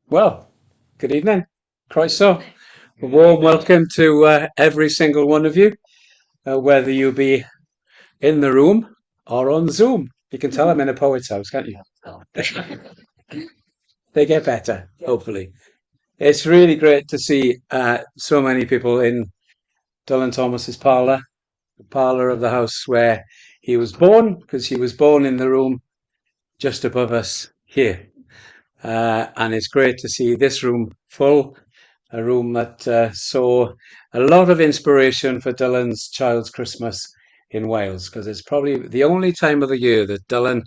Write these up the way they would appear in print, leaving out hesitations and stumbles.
Well, good evening, Croeso. A warm welcome to every single one of you, whether you be in the room or on Zoom. You can tell I'm in a poet's house, can't you? They get better, hopefully. It's really great to see so many people in Dylan Thomas's parlour, the parlour of the house where he was born, because he was born in the room just above us here. And it's great to see this room full, a room that saw a lot of inspiration for Dylan's Child's Christmas in Wales, because it's probably the only time of the year that Dylan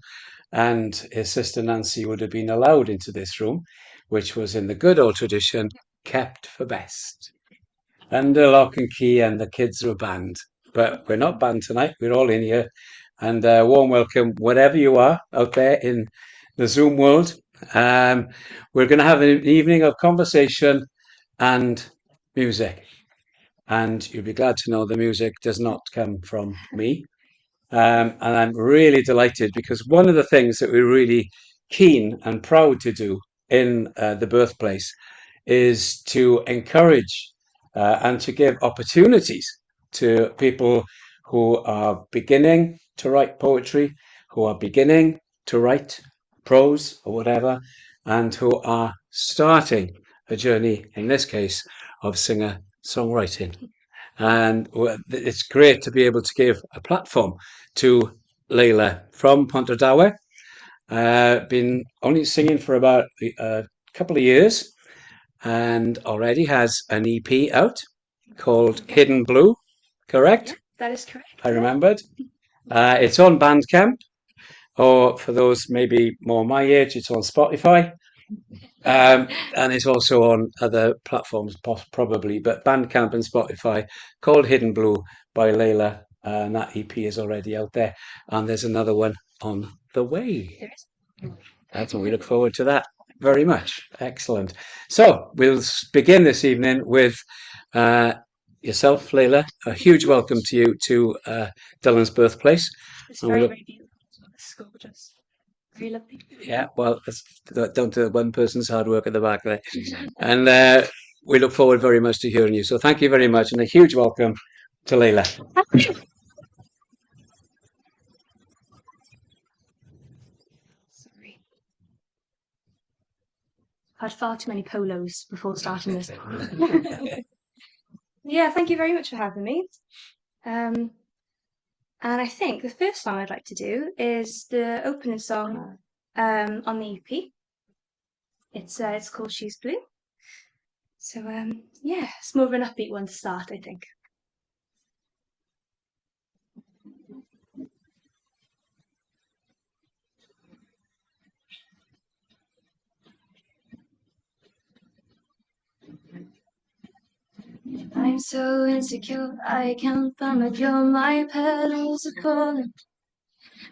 and his sister Nancy would have been allowed into this room, which was in the good old tradition, kept for best. Under lock and key, and the kids were banned. But we're not banned tonight, we're all in here. And warm welcome, wherever you are out there in the Zoom world. We're going to have an evening of conversation and music. And you'll be glad to know the music does not come from me. And I'm really delighted, because one of the things that we're really keen and proud to do in the Birthplace is to encourage and to give opportunities to people who are beginning to write poetry, who are beginning to write prose or whatever, and who are starting a journey, in this case, of singer-songwriting. And it's great to be able to give a platform to Laila from Pontardawe. Been only singing for about a couple of years, and already has an EP out called Hidden Blue, correct? That is correct. I remembered. It's on Bandcamp, or for those maybe more my age, it's on Spotify. And it's also on other platforms, probably, but Bandcamp and Spotify, called Hidden Blue by Laila, and that EP is already out there. And there's another one on the way. There is. That's what we look forward to that very much. Excellent. So we'll begin this evening with yourself, Laila. A huge welcome to you to Dylan's Birthplace. It's very, very beautiful. It's gorgeous. Very lovely. Yeah, well, that's down to one person's hard work at the back there. And we look forward very much to hearing you. So thank you very much, and a huge welcome to Laila. Sorry. I've had far too many polos before starting this. Yeah, thank you very much for having me. And I think the first song I'd like to do is the opening song on the EP. It's called She's Blue. So yeah, it's more of an upbeat one to start, I think. I'm so insecure, I can't find my cure, my petals are falling.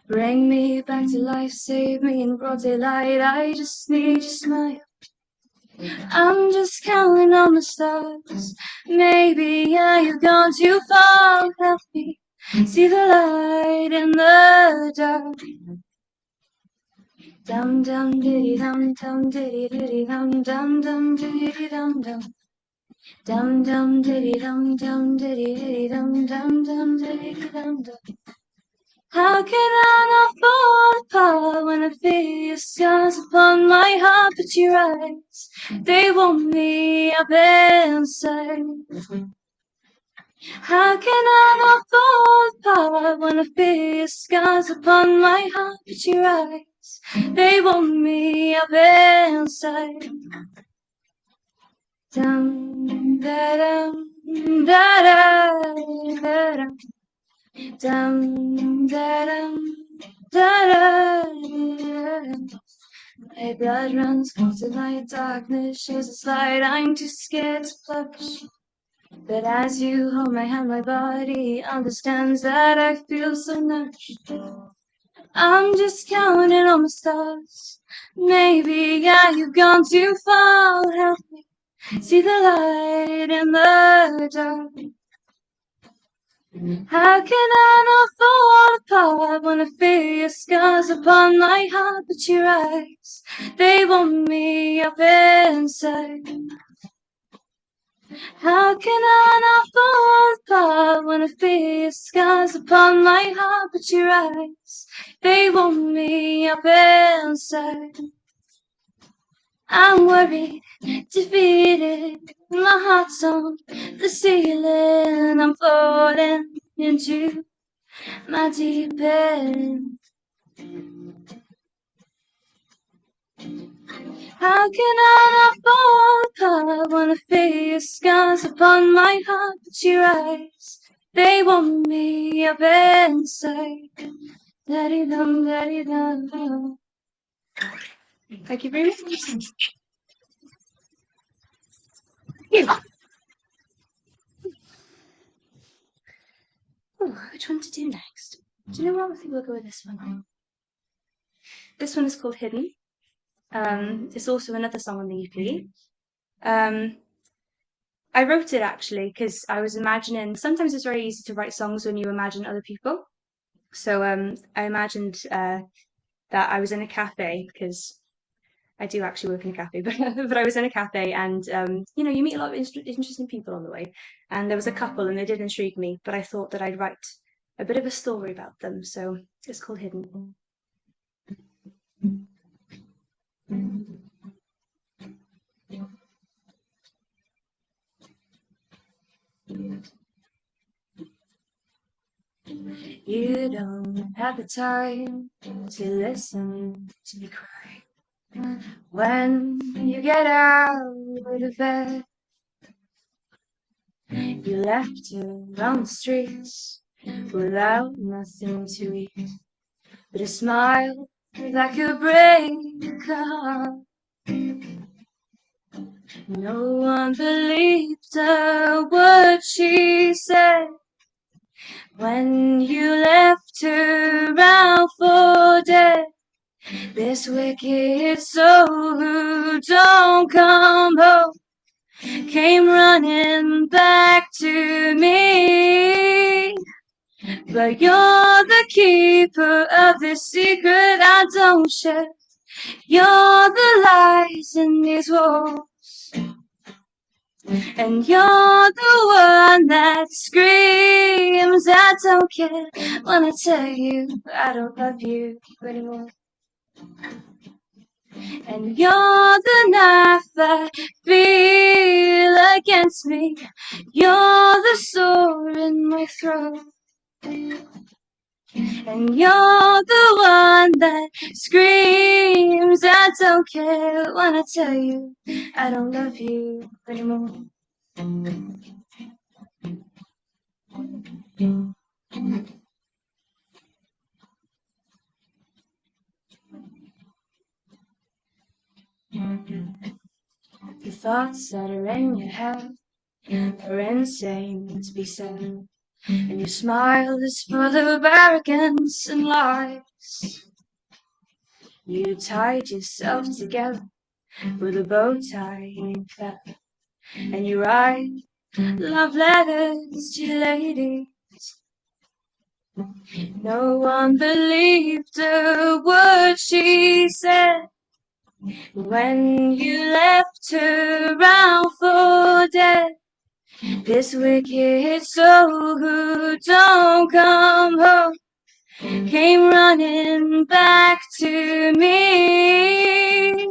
Bring me back to life, save me in broad daylight, I just need your smile. I'm just counting on the stars, maybe you've gone too far, help me see the light in the dark. Dum dum diddy dum dum diddy diddy dum dum dum diddy dum dum. Dum dum diddy dum dum diddy diddy dum dum dum diddy dum dum. How can I not fall apart when I feel your scars upon my heart? But your eyes, they want me up inside. How can I not fall apart when I feel your scars upon my heart? But your eyes, they want me up inside. Dum da dum da da da dum. Dum da dum da da da. My blood runs cold to my darkness, shows its light. I'm too scared to blush. But as you hold my hand, my body understands that I feel so much. I'm just counting on the stars. Maybe you've gone too far. Help me see the light in the dark. How can I not fall apart. Wanna feel your scars upon my heart, but your eyes, they want me up inside. How can I not fall apart? Wanna feel your scars upon my heart, but your eyes, they want me up inside. I'm worried, defeated, my heart's on the ceiling. I'm falling into my deep end. How can I not fall apart? Wanna feel your scars upon my heart, but your eyes, they want me up inside. Daddy-dum, daddy-dum. Thank you very much. Which one to do next? Do you know what? I think we'll go with this one. This one is called Hidden. It's also another song on the EP. I wrote it actually because I was imagining, sometimes it's very easy to write songs when you imagine other people. So I imagined that I was in a cafe, because I do actually work in a cafe, but I was in a cafe, and you know, you meet a lot of interesting people on the way, and there was a couple and they did intrigue me, but I thought that I'd write a bit of a story about them, so it's called Hidden. You don't have the time to listen to me cry when you get out of bed. You left her on the streets without nothing to eat, but a smile that could break a heart. No one believed a word she said when you left her out for dead. This wicked soul who don't come home came running back to me. But you're the keeper of this secret I don't share. You're the lies in these walls, and you're the one that screams I don't care when I tell you I don't love you anymore. And you're the knife I feel against me. You're the sword in my throat. And you're the one that screams I don't care when I tell you I don't love you anymore. The thoughts that are in your head are insane to be said, and your smile is full of arrogance and lies. You tied yourself together with a bow tie and fell, and you write love letters to ladies. No one believed a word she said when you left her out for dead. This wicked soul who don't come home came running back to me.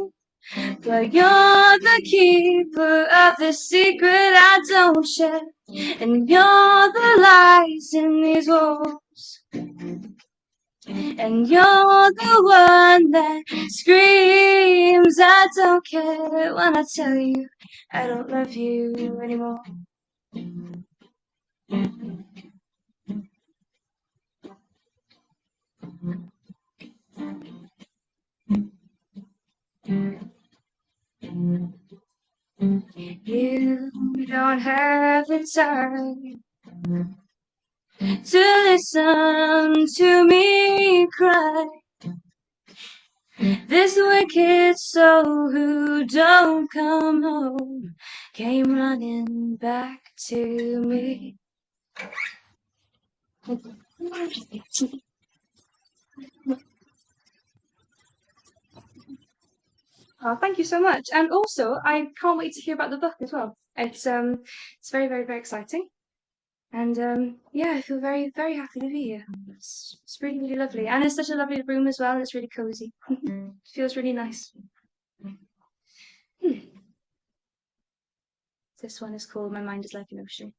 But you're the keeper of the secret I don't share, and you're the lies in these walls, and you're the one that screams I don't care when I tell you I don't love you anymore. You don't have the time to listen to me cry. This wicked soul who don't come home came running back to me. Oh, thank you so much. And also, I can't wait to hear about the book as well. It's very, very, very exciting. And yeah, I feel very, very happy to be here. It's really, really lovely. And it's such a lovely room as well. It's really cozy. Feels really nice. This one is called My Mind is Like an Ocean.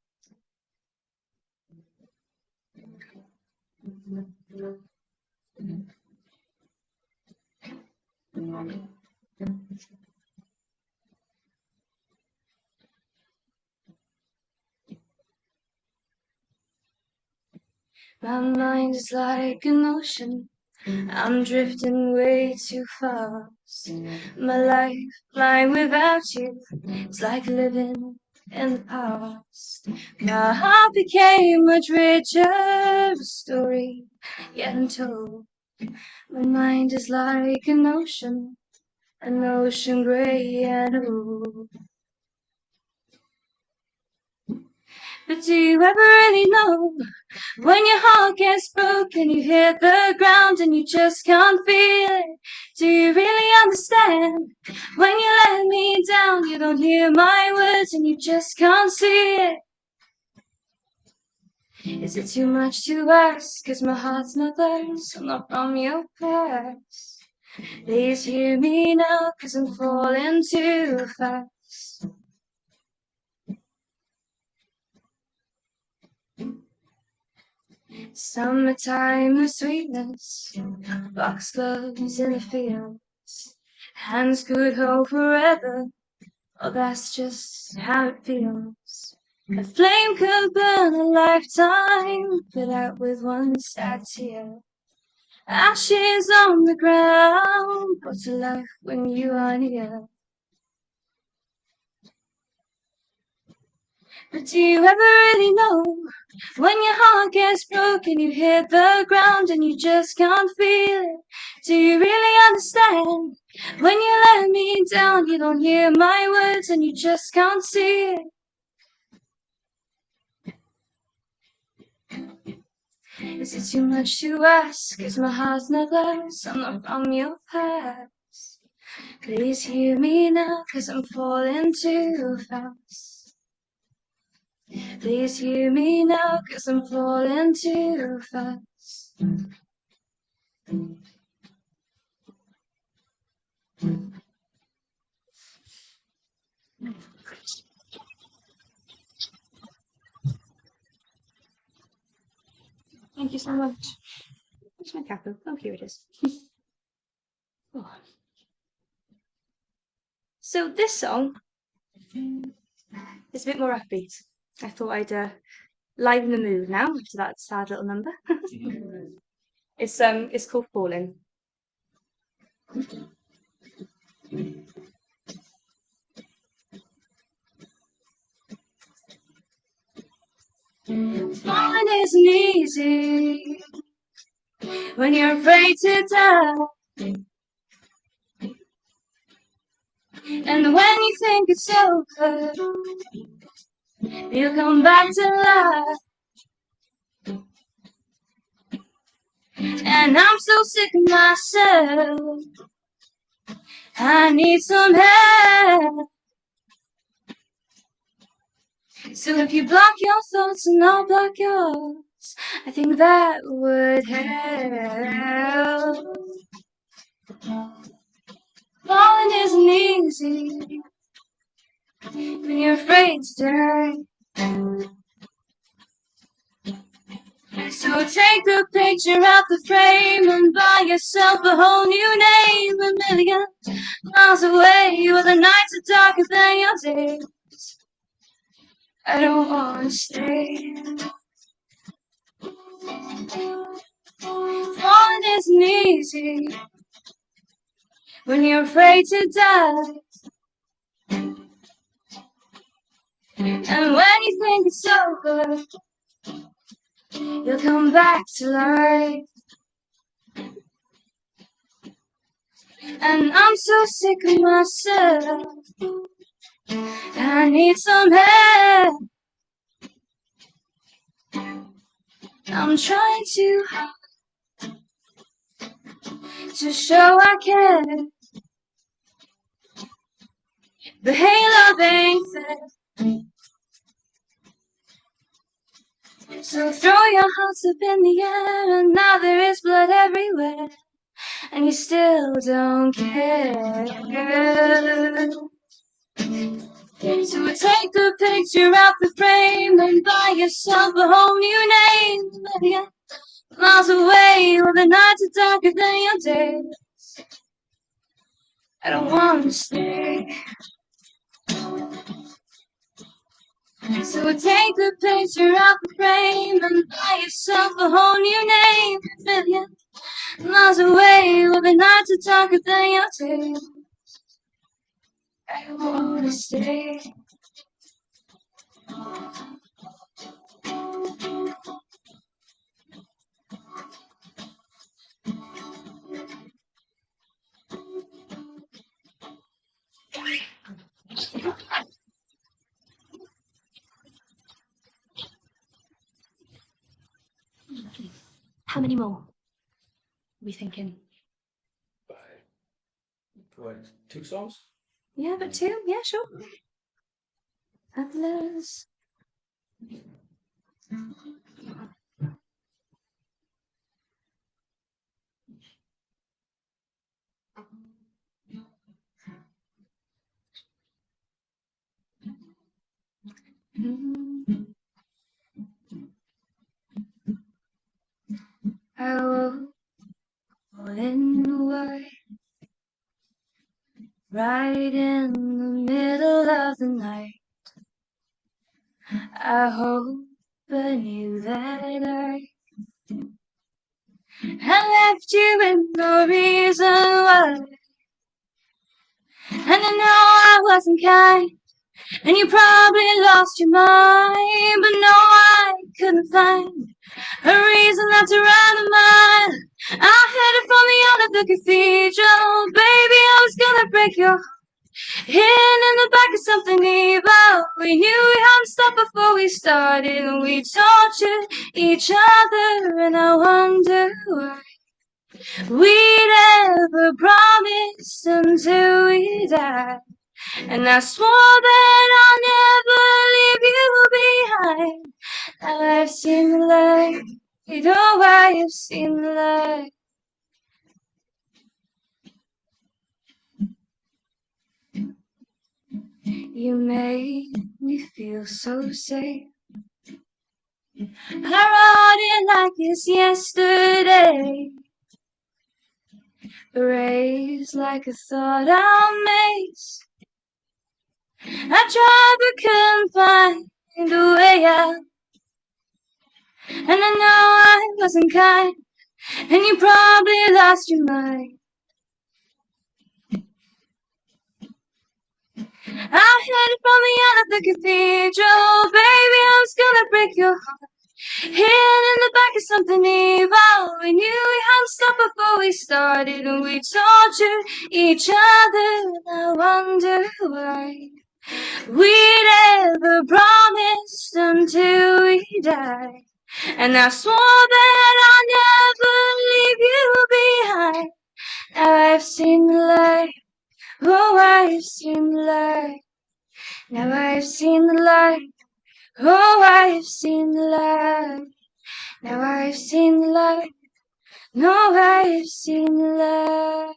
My mind is like an ocean. I'm drifting way too fast. My life flying without you. It's like living in the past. My heart became much richer, a story yet untold. My mind is like an ocean grey and old. But do you ever really know when your heart gets broken, you hit the ground and you just can't feel it? Do you really understand when you let me down? You don't hear my words and you just can't see it. Is it too much to ask? 'Cause my heart's not theirs, I'm not from your past. Please hear me now, 'cause I'm falling too fast. Summertime of sweetness, foxgloves in the fields, hands could hold forever. Oh, that's just how it feels. A flame could burn a lifetime, put out with one sad tear. Ashes on the ground, brought to life when you are near. But do you ever really know when your heart gets broken, you hit the ground and you just can't feel it? Do you really understand when you let me down? You don't hear my words and you just can't see it. Is it too much to ask? 'Cause my heart's not theirs, I'm not from your past. Please hear me now, 'cause I'm falling too fast. Please hear me now, 'cause I'm falling too fast. Thank you so much. Where's my capo? Oh, here it is. Oh. So this song is a bit more upbeat. I thought I'd liven the mood now after that sad little number. It's called Falling. Falling isn't easy when you're afraid to die, and when you think it's over, you'll come back to life. And I'm so sick of myself, I need some help. So if you block your thoughts and I'll block yours, I think that would help. Falling isn't easy when you're afraid to die. So take the picture out the frame and buy yourself a whole new name. A million miles away where the nights are darker than your days. I don't wanna stay. Falling isn't easy when you're afraid to die, and when you think it's over, you'll come back to life. And I'm so sick of myself, I need some help. I'm trying too hard to show I care. The halo ain't fair. So throw your hearts up in the air, and now there is blood everywhere, and you still don't care. So take the picture out the frame and buy yourself a whole new name. Maybe miles away, where the nights are darker than your days. I don't want to stay. So take the picture out the frame and buy yourself a whole new name. Million miles away, where the nights are darker than your days. I don't want to stay. How many more are we thinking? What, 2 songs? Yeah, but 2? Yeah, sure. Atlas. I will fall in the way, right in the middle of the night. I hope I knew that I left you with no reason why. And I know I wasn't kind, and you probably lost your mind, but no, I couldn't find a reason not to run a mile. I headed from the end of the cathedral, baby, I was gonna break your heart. Hidden in the back of something evil. We knew we hadn't stopped before we started, and we tortured each other, and I wonder why we'd ever promised until we died. And I swore that I'll never leave you behind. Now I've seen the light, oh, I have seen the light. You made me feel so safe. I wrote it like it's yesterday, erased like a thought I'll maze. I tried but couldn't find a way out, and I know I wasn't kind, and you probably lost your mind. I headed from the end of the cathedral, baby, I was gonna break your heart. Hidden in the back of something evil. We knew we hadn't stopped before we started, and we tortured each other. And I wonder why we'd ever promised until we died. And I swore that I'd never leave you behind. Now I've seen the light, oh, I've seen the light. Now I've seen the light, oh, I've seen the light. Now I've seen the light, no, I've seen the light.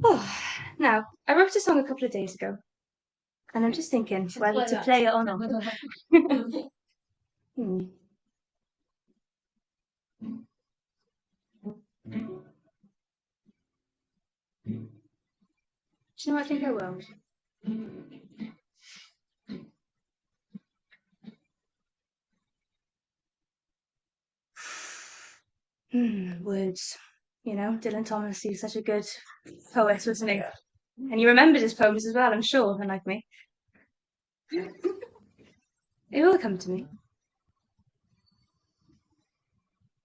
Oh, now, I wrote a song a couple of days ago, and I'm just thinking whether to play it or not. Do you know what I think I will? Words. You know, Dylan Thomas, he's such a good poet, wasn't he? And he remembered his poems as well, I'm sure, unlike me. It will come to me.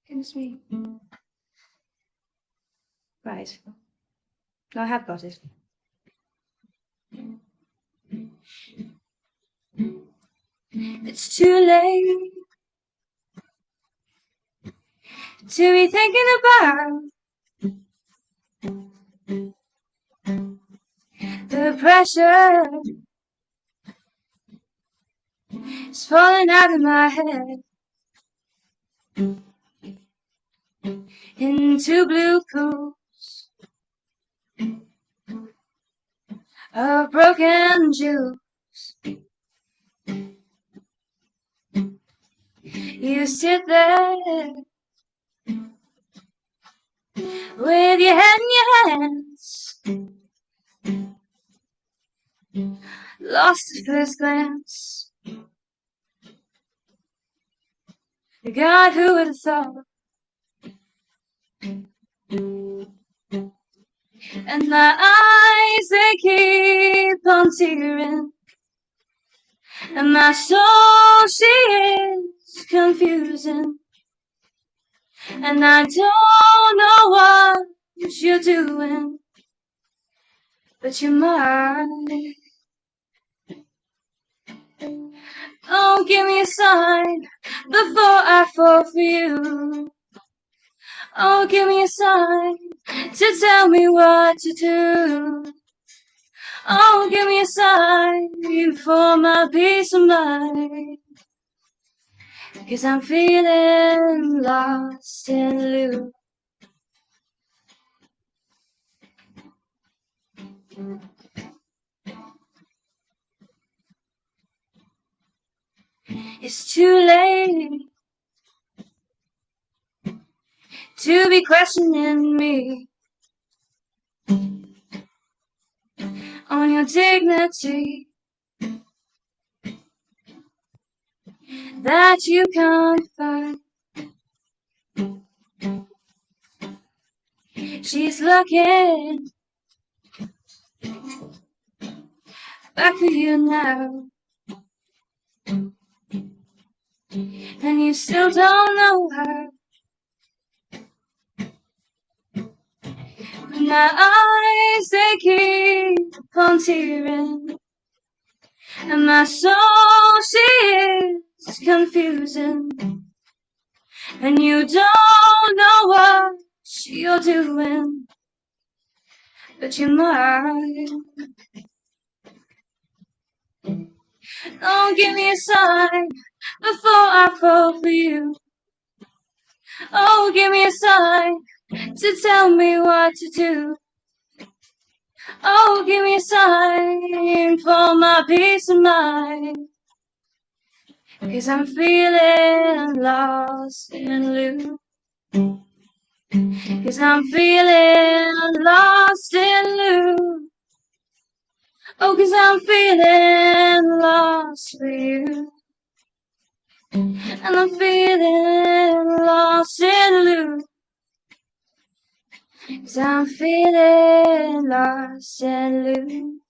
Goodness me. Right. No, I have got it. It's too late to be thinking about the pressure is falling out of my head into blue pools of broken jewels. You sit there with your head in your hands, lost at first glance. God, who would have thought? And my eyes, they keep on tearing, and my soul, she is confusing, and I don't know what you're doing, but you're mine. Oh, give me a sign before I fall for you. Oh, give me a sign to tell me what to do. Oh, give me a sign for my peace of mind, 'cause I'm feeling lost in Lou. It's too late to be questioning me on your dignity that you can't find. She's looking back for you now, and you still don't know her. My eyes, they keep on tearing, and my soul, she is confusing, and you don't know what you're doing, but you're mine. Don't give me a sign before I fall for you. Oh, give me a sign to tell me what to do. Oh, give me a sign for my peace of mind, 'cause I'm feeling lost in Lou. 'Cause I'm feeling lost in Lou. Oh, 'cause I'm feeling lost for you. And I'm feeling lost in Lou. 'Cause I'm feeling lost in Lou.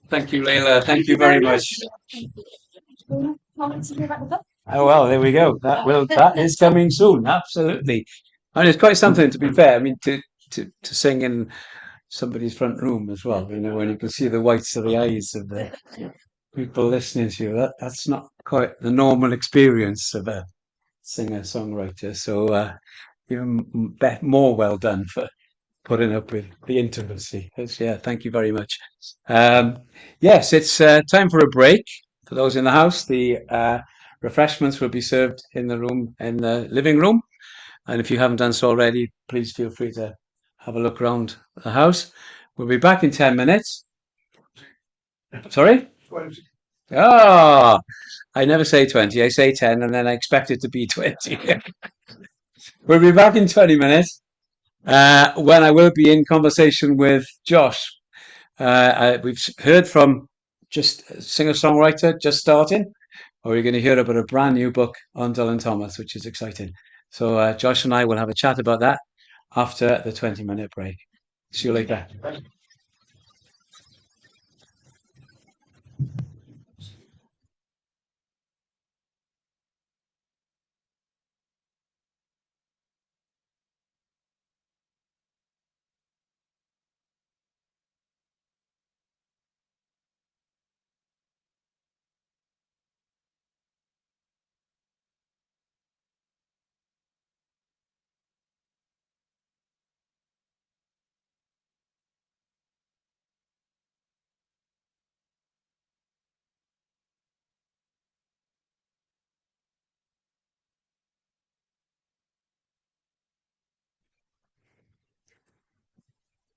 Thank you, Laila. Thank you very much. Oh well, there we go. That is coming soon. Absolutely. And it's quite something, to be fair. I mean, to sing in somebody's front room as well. You know, when you can see the whites of the eyes of the people listening to you. That's not quite the normal experience of a singer-songwriter. So even more well done for putting up with the intimacy. Yeah, thank you very much. Yes, it's time for a break. For those in the house, the refreshments will be served in the room, in the living room. And if you haven't done so already, please feel free to have a look around the house. We'll be back in 10 minutes. Sorry? Ah, I never say 20. I say 10 and then I expect it to be 20. We'll be back in 20 minutes when I will be in conversation with Josh. We've heard from just a singer-songwriter just starting, or you're going to hear about a brand new book on Dylan Thomas, which is exciting. So Josh and I will have a chat about that after the 20-minute break. See you later.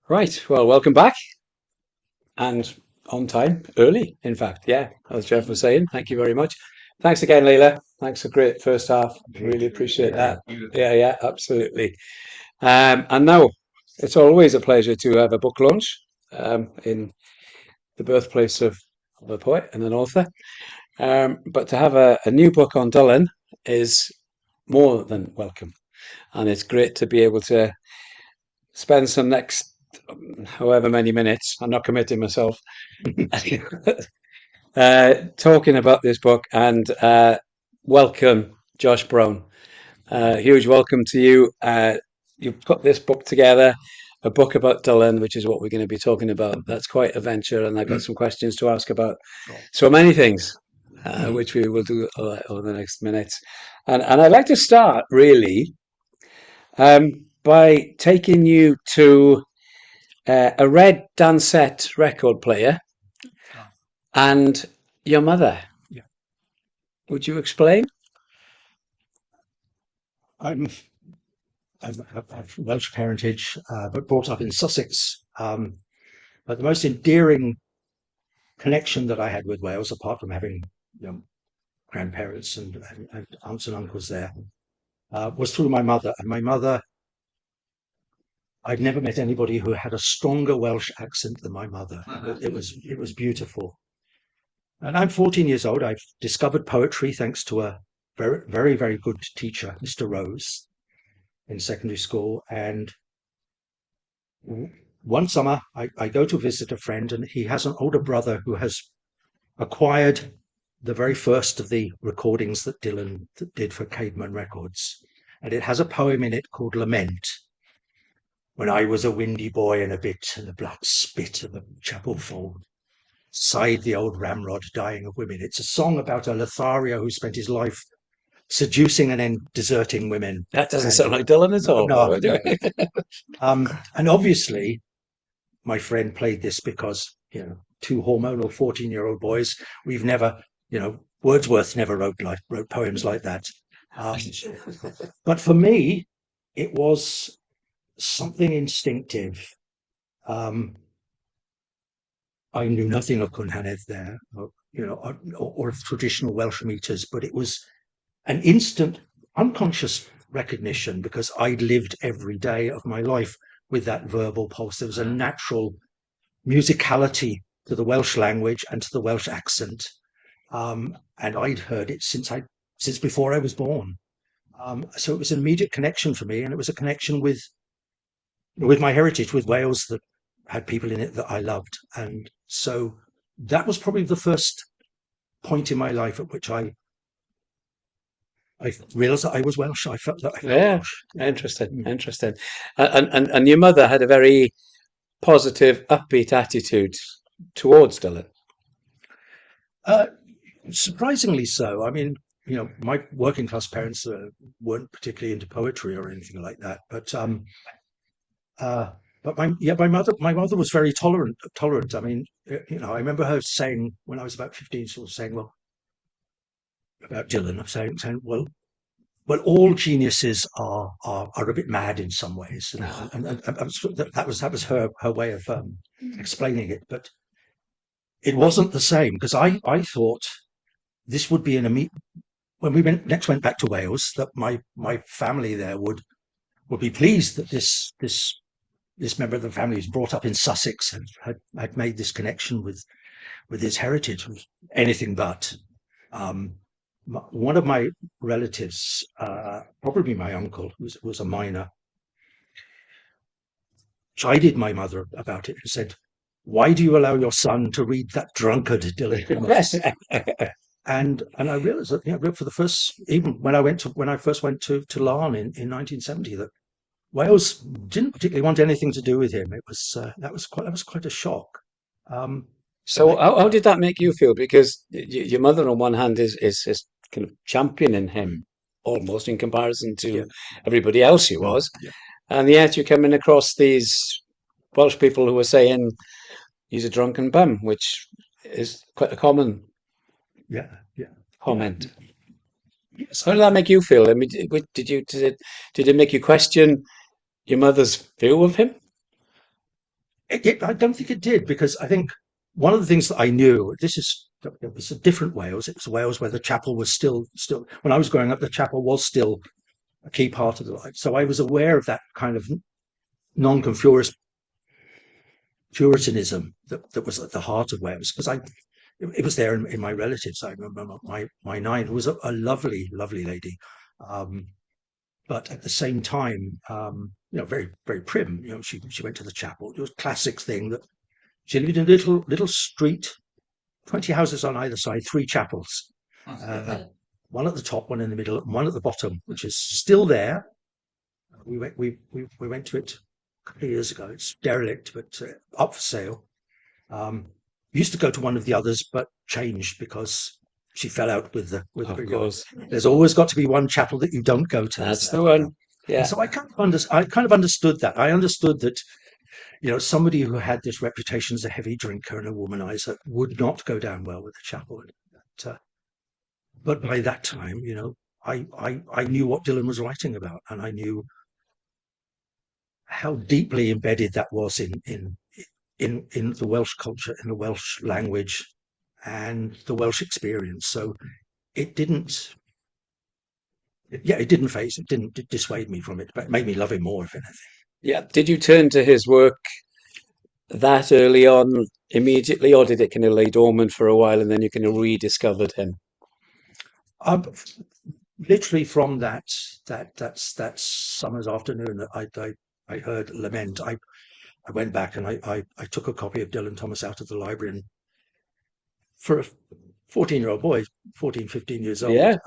Right. Well, welcome back, and on time, early, in fact. Yeah, as Jeff was saying. Thank you very much. Thanks again, Laila. Thanks for great first half. Really appreciate that. Yeah, absolutely. And now it's always a pleasure to have a book launch in the birthplace of a poet and an author. But to have a new book on Dylan is more than welcome. And it's great to be able to spend some next however many minutes, I'm not committing myself, talking about this book and welcome Josh Brown. Huge welcome to you. You've put this book together, a book about Dylan, which is what we're going to be talking about. That's quite a venture, and I've got some questions to ask about so many things, which we will do over the next minutes. And I'd like to start really by taking you to a red Dansette record player and your mother. Yeah. Would you explain? I've Welsh parentage, but brought up in Sussex. But the most endearing connection that I had with Wales, apart from having grandparents and aunts and uncles there, was through my mother. And my mother, I'd never met anybody who had a stronger Welsh accent than my mother. It was beautiful. And I'm 14 years old. I've discovered poetry thanks to a very, very, very good teacher, Mr. Rose, in secondary school. And one summer, I go to visit a friend, and he has an older brother who has acquired the very first of the recordings that Dylan did for Caedmon Records. And it has a poem in it called Lament. When I was a windy boy and a bit, and the black spit of the chapel fold, sighed the old ramrod dying of women. It's a song about a Lothario who spent his life seducing and then deserting women. That doesn't sound like Dylan at all. No. And obviously, my friend played this because, two hormonal 14-year-old boys, we've never, Wordsworth never wrote poems like that. But for me, it was something instinctive. I knew nothing of Cwnhanedd there, or of traditional Welsh meters, but it was an instant unconscious recognition because I'd lived every day of my life with that verbal pulse. There was a natural musicality to the Welsh language and to the Welsh accent. And I'd heard it since before I was born. So it was an immediate connection for me, and it was a connection with my heritage, with Wales that had people in it that I loved. And so that was probably the first point in my life at which I realized that I was Welsh. I felt that I felt Welsh. Interesting. And your mother had a very positive, upbeat attitude towards Dylan. Surprisingly so. I mean, my working class parents weren't particularly into poetry or anything like that. But my mother was very tolerant. I mean, I remember her saying when I was about 15, sort of saying, well, about Dylan, saying, well, all geniuses are a bit mad in some ways, and that was her way of explaining it. But it wasn't the same, because I thought this would be when we next went back to Wales, that my family there would be pleased that this member of the family was brought up in Sussex and had made this connection with his heritage. Anything but. One of my relatives, probably my uncle, was a miner, chided my mother about it and said, "Why do you allow your son to read that drunkard Dylan Thomas?" And I realized that, for the first, even when I first went to Larne in 1970, that Wales didn't particularly want anything to do with him. It was that was quite a shock. So how did that make you feel? Because your mother, on one hand, is kind of championing him almost in comparison to everybody else he was, and yet you're coming across these Welsh people who are saying he's a drunken bum, which is quite a common comment. Yes. How did that make you feel? I mean, did it make you question your mother's view of him? I don't think it did, because I think one of the things that I knew, it was a different Wales. It was Wales where the chapel was still, when I was growing up, the chapel was still a key part of the life. So I was aware of that kind of non-conformist Puritanism that was at the heart of Wales, because it was there in my relatives. I remember my nine was a lovely, lovely lady. But at the same time, very, very prim. She went to the chapel. It was a classic thing that she lived in a little street, 20 houses on either side, 3 chapels. One at the top, one in the middle, and one at the bottom, which is still there. We went to it a couple of years ago. It's derelict, but up for sale. Used to go to one of the others, but changed because she fell out with the. Of course, there's always got to be one chapel that you don't go to. That's the one. Yeah. And so I kind of understood that. I understood that, somebody who had this reputation as a heavy drinker and a womanizer would not go down well with the chapel. But by that time, I knew what Dylan was writing about, and I knew how deeply embedded that was in the Welsh culture, in the Welsh language, and the Welsh experience. So it didn't phase, it didn't dissuade me from it, but it made me love him more, if anything. Yeah. Did you turn to his work that early on immediately, or did it kind of lay dormant for a while and then you kind of rediscovered him? Literally from that summer's afternoon that I heard Lament, I went back and I took a copy of Dylan Thomas out of the library, and for a 14-year-old boy, 14, 15 years old, Yeah.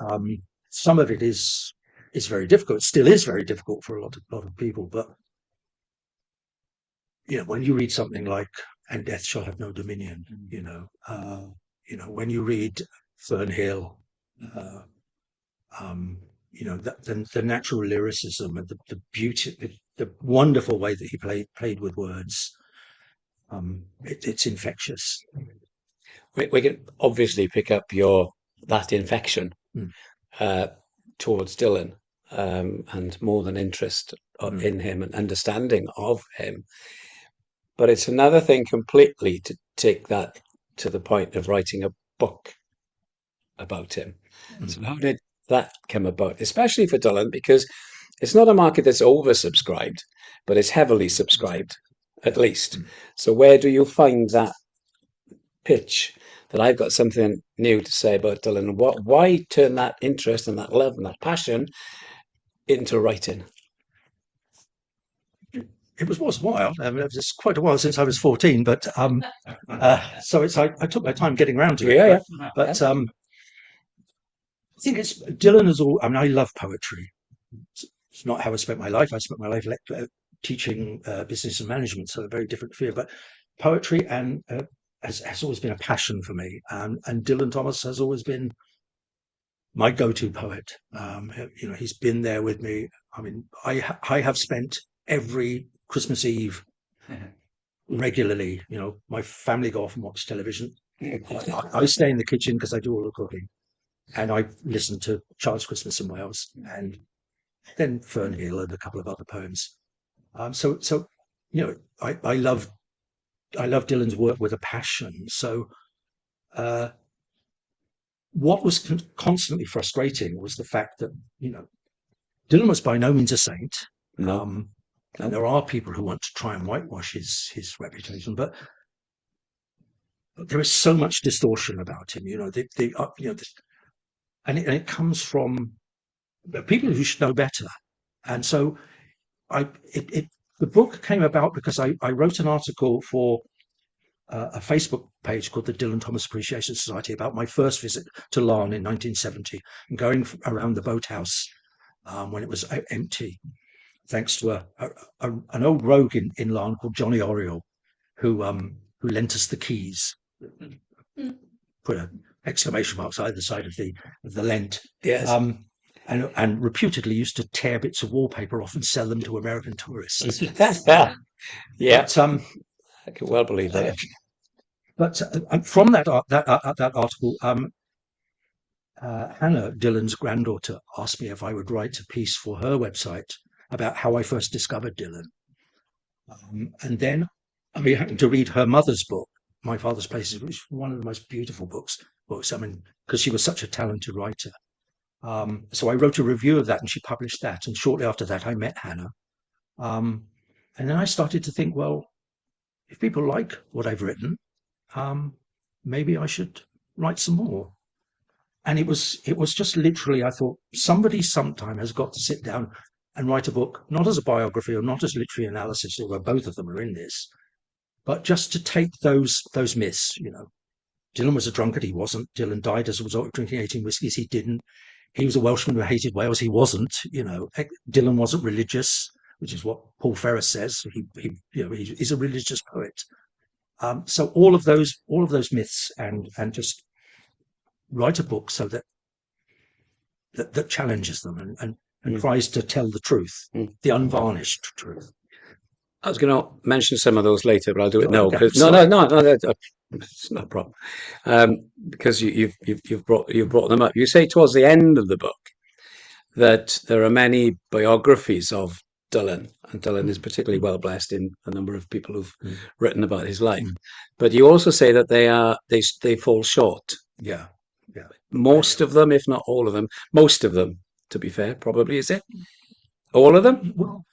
Some of it is very difficult. It still is very difficult for a lot of people. But when you read something like "And Death Shall Have No Dominion," when you read Fernhill, the natural lyricism and the beauty, the wonderful way that he played with words, it's infectious. We can obviously pick up that infection towards Dylan, and more than interest in him and understanding of him. But it's another thing completely to take that to the point of writing a book about him. So how did that come about, especially for Dylan, because it's not a market that's oversubscribed, but it's heavily subscribed, at least. So where do you find that pitch that I've got something new to say about Dylan? Why turn that interest and that love and that passion into writing? It was worthwhile. It was quite a while since I was 14, but so I took my time getting around to it. Yeah. But I think Dylan is all. I mean, I love poetry. It's not how I spent my life. I spent my life teaching business and management, so a very different field. But poetry and has always been a passion for me, and Dylan Thomas has always been my go-to poet. He's been there with me. I mean, I have spent every Christmas Eve regularly. My family go off and watch television. I stay in the kitchen because I do all the cooking, and I listen to Child's Christmas in Wales, and then Fernhill and a couple of other poems. So I love Dylan's work with a passion. So what was constantly frustrating was the fact that Dylan was by no means a saint. No. And there are people who want to try and whitewash his reputation, but there is so much distortion about him. And it comes from people who should know better. And so the book came about because I wrote an article for a Facebook page called the Dylan Thomas Appreciation Society about my first visit to Larne in 1970 and going around the boathouse when it was empty, thanks to an old rogue in Larne called Johnny Oriel, who lent us the keys. Put an exclamation marks either side of the lent. Yes. And reputedly used to tear bits of wallpaper off and sell them to American tourists. Yeah. But, I can well believe that. But from that article, Hannah, Dylan's granddaughter, asked me if I would write a piece for her website about how I first discovered Dylan. And then I happened to read her mother's book, My Father's Places, which is one of the most beautiful books. I mean, because she was such a talented writer. So I wrote a review of that, and she published that. And shortly after that, I met Hannah. And then I started to think, well, if people like what I've written, maybe I should write some more. And it was just literally, I thought, somebody sometime has got to sit down and write a book, not as a biography or not as literary analysis, although both of them are in this, but just to take those myths. Dylan was a drunkard. He wasn't. Dylan died as a result of drinking 18 whiskies. He didn't. He was a Welshman who hated Wales. He wasn't. Dylan wasn't religious, which is what Paul Ferris says. He's a religious poet. So all of those myths and just write a book so that challenges them and tries to tell the truth, the unvarnished truth. I was going to mention some of those later, but I'll do it now. Okay, No, it's not a problem. Because you've brought them up. You say towards the end of the book that there are many biographies of Dylan, and Dylan is particularly well blessed in a number of people who've written about his life. But you also say that they fall short. Yeah. Most of them, if not all of them, most of them, to be fair, probably, is it? All of them? Well,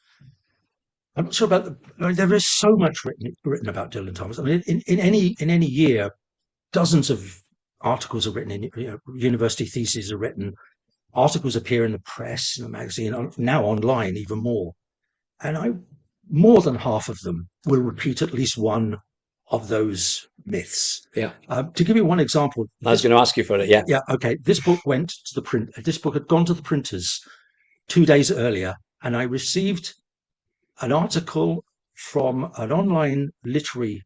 I'm not sure about there is so much written about Dylan Thomas. I mean, in any year, dozens of articles are written. University theses are written. Articles appear in the press, in the magazine, now online even more. And more than half of them will repeat at least one of those myths. Yeah. To give you one example, I was going to ask you for it. Yeah. Yeah. Okay. This book went to the print. This book had gone to the printers 2 days earlier, and I received an article from an online literary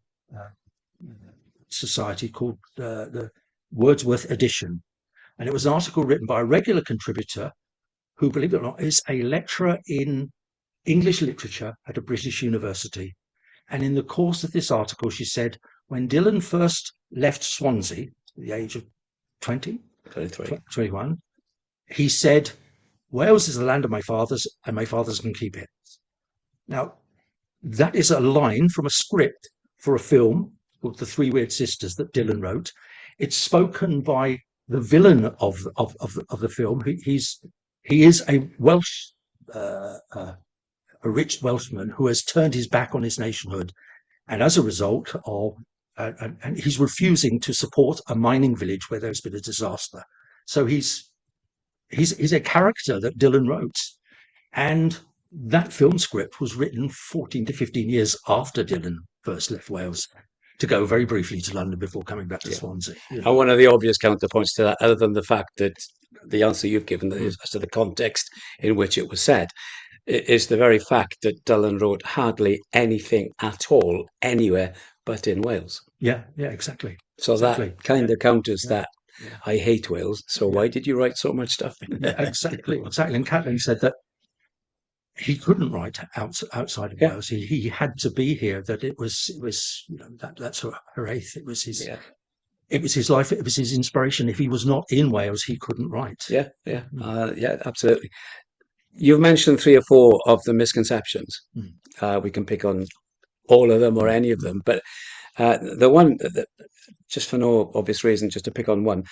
society called the Wordsworth Edition. And it was an article written by a regular contributor who, believe it or not, is a lecturer in English literature at a British university. And in the course of this article, she said, when Dylan first left Swansea at the age of 21, he said, Wales is the land of my fathers, and my fathers can keep it. Now, that is a line from a script for a film called The Three Weird Sisters that Dylan wrote. It's spoken by the villain of the film. He is a Welsh, a rich Welshman who has turned his back on his nationhood, and as a result of, and he's refusing to support a mining village where there's been a disaster. So he's a character that Dylan wrote, and that film script was written 14 to 15 years after Dylan first left Wales to go very briefly to London before coming back to Swansea. And one of the obvious counterpoints to that, other than the fact that the answer you've given is as to the context in which it was said, is the very fact that Dylan wrote hardly anything at all anywhere but in Wales. Yeah, exactly. So that kind of counters that. Yeah. I hate Wales, so why did you write so much stuff? Exactly. And Catlin said that he couldn't write outside of Wales. He had to be here. That it was that's her eighth. It was his. Yeah. It was his life. It was his inspiration. If he was not in Wales, he couldn't write. Yeah, absolutely. You've mentioned 3 or 4 of the misconceptions. We can pick on all of them or any of them, but the one that, just for no obvious reason, just to pick on one,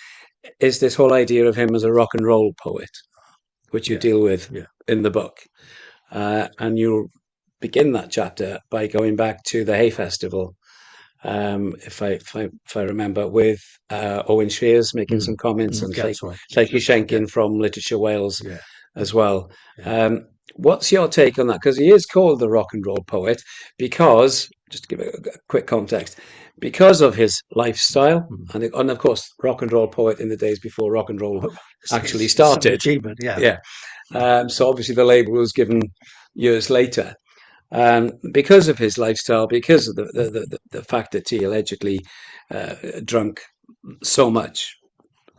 is this whole idea of him as a rock and roll poet, which you deal with in the book. And you begin that chapter by going back to the Hay Festival, if I remember, with Owen Shears making some comments, and Llaethdy Shenkin from Literature Wales as well. What's your take on that? Because he is called the rock and roll poet because, just to give a quick context, because of his lifestyle, and of course, rock and roll poet in the days before rock and roll actually started. Achievement, so obviously the label was given years later. Because of his lifestyle, because of the fact that he allegedly drunk so much.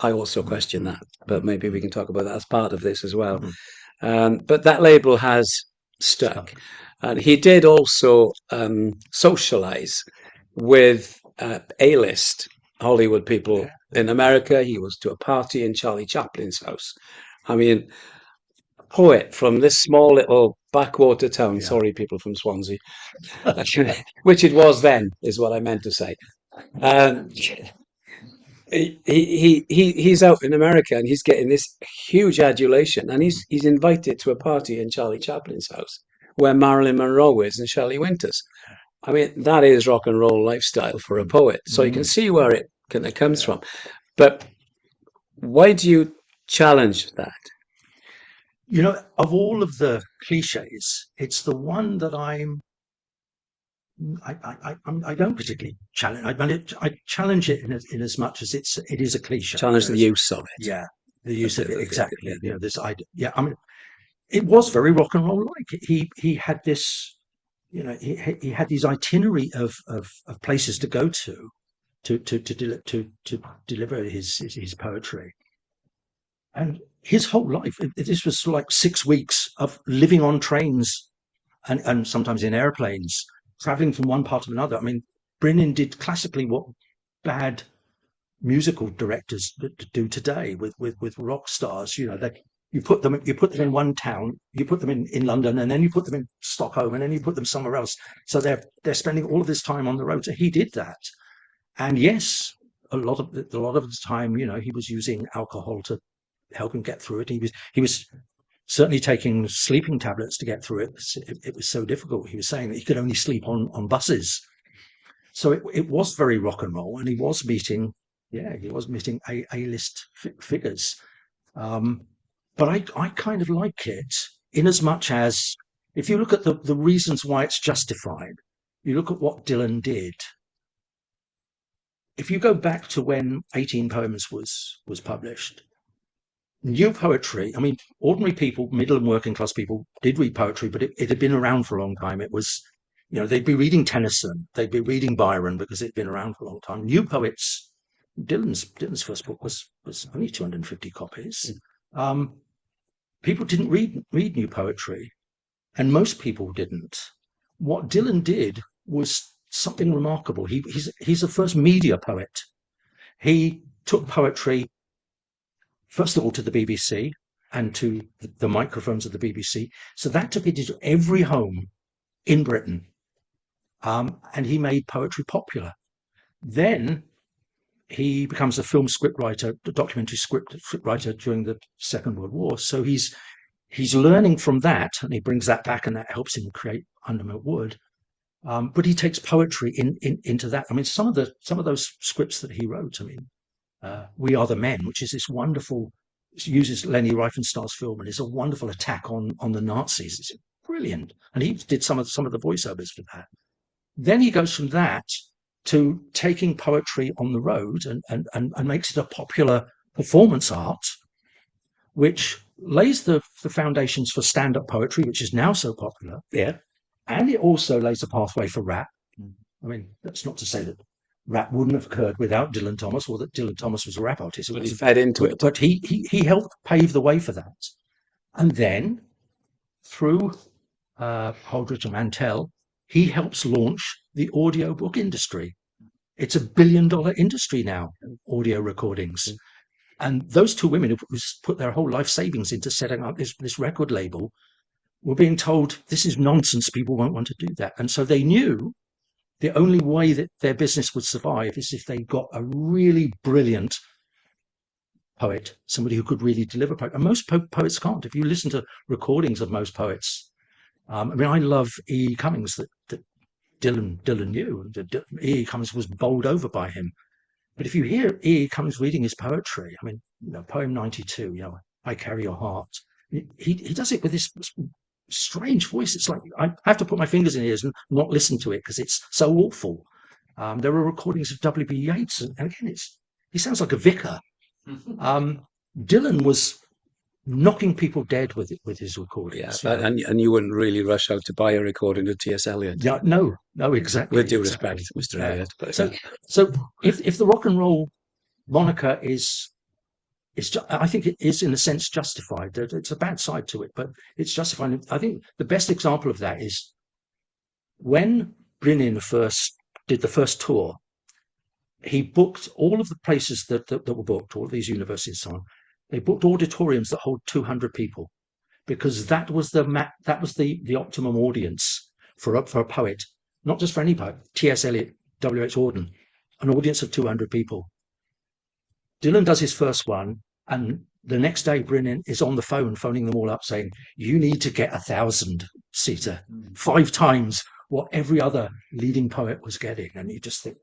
I also question that, but maybe we can talk about that as part of this as well. But that label has stuck. And he did also socialize with A-list Hollywood people in America. He was to a party in Charlie Chaplin's house. I mean, a poet from this small little backwater town. Yeah. Sorry, people from Swansea, which it was then, is what I meant to say. Um, he's out in America and he's getting this huge adulation, and he's invited to a party in Charlie Chaplin's house where Marilyn Monroe is and Shelley Winters. I mean, that is rock and roll lifestyle for a poet. So you can see where it kind of comes from. But why do you challenge that? You know, of all of the cliches, it's the one that I don't particularly challenge. I challenge it in as much as it is a cliche. Challenge the use of it. Yeah, the use of it, exactly. Yeah. You know, this idea. Yeah, I mean, it was very rock and roll like. He had this, you know, he had these itinerary of places to go to deliver his poetry. And his whole life, this was like 6 weeks of living on trains and sometimes in airplanes, traveling from one part to another. I mean, Brinin did classically what bad musical directors do today with rock stars. You know, you put them in one town, you put them in London, and then you put them in Stockholm, and then you put them somewhere else. So they're spending all of this time on the road. So he did that, and yes, a lot of the time, you know, he was using alcohol to help him get through it. He was certainly taking sleeping tablets to get through it. It was so difficult. He was saying that he could only sleep on buses. So it was very rock and roll, and he was meeting A-list figures. But I kind of like it in as much as if you look at the reasons why it's justified, you look at what Dylan did. If you go back to when 18 Poems was published, new poetry, I mean, ordinary people, middle and working class people did read poetry, but it had been around for a long time. It was, you know, they'd be reading Tennyson, they'd be reading Byron because it'd been around for a long time. New poets, Dylan's first book was only 250 copies. People didn't read new poetry, and most people didn't. What Dylan did was something remarkable. He's the first media poet. He took poetry, first of all, to the BBC and to the microphones of the BBC. So that took it into every home in Britain. And he made poetry popular. Then he becomes a film scriptwriter, a documentary scriptwriter during the Second World War. So he's learning from that, and he brings that back, and that helps him create Under Wood. But he takes poetry into that. I mean, some of those scripts that he wrote, I mean, We Are the Men, which is this wonderful, uses Leni Riefenstahl's film, and is a wonderful attack on the Nazis. It's brilliant. And he did some of the voiceovers for that. Then he goes from that to taking poetry on the road and makes it a popular performance art, which lays the foundations for stand-up poetry, which is now so popular. Yeah. And it also lays a pathway for rap. I mean, that's not to say that rap wouldn't have occurred without Dylan Thomas, or that Dylan Thomas was a rap artist. But he fed into it. But he helped pave the way for that. And then through Holdridge and Mantell, he helps launch the audiobook industry. It's $1 billion industry now, audio recordings. And those two women who put their whole life savings into setting up this record label were being told, this is nonsense, people won't want to do that. And so they knew the only way that their business would survive is if they got a really brilliant poet, somebody who could really deliver poetry. And most poets can't. If you listen to recordings of most poets, I mean, I love E. Cummings that Dylan knew. E. Cummings was bowled over by him. But if you hear E. Cummings reading his poetry, I mean, you know, poem 92, you know, I Carry Your Heart, he does it with this strange voice. It's like I have to put my fingers in ears and not listen to it because it's so awful. There are recordings of W.B. Yeats, and again, he sounds like a vicar. Dylan was knocking people dead with his recordings. Yeah, and you wouldn't really rush out to buy a recording of T.S. Eliot. Yeah, no, exactly. With due respect, Mr. Eliot. But, so if the rock and roll moniker is I think it is in a sense justified. It's a bad side to it, but it's justified. I think the best example of that is when Brinin first did the first tour. He booked all of the places that were booked, all of these universities and so on. They booked auditoriums that hold 200 people because that was the optimum audience for a poet, not just for any poet. T.S. Eliot, W.H. Auden, an audience of 200 people. Dylan does his first one, and the next day Brennan is on the phone phoning them all up saying, you need to get 1,000-seater, 5 times what every other leading poet was getting. And you just think,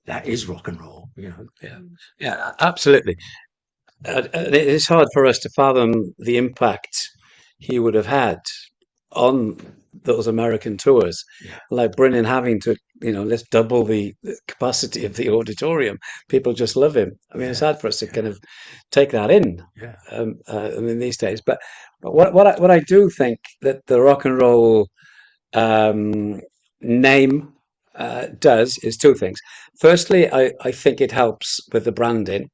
that is rock and roll, you know. Yeah, absolutely. It's hard for us to fathom the impact he would have had on those American tours, like Brennan having to, let's double the capacity of the auditorium. People just love him. I mean, it's hard for us to kind of take that in. I mean, these days. But what I do think that the rock and roll name does is 2 things. Firstly, I think it helps with the branding.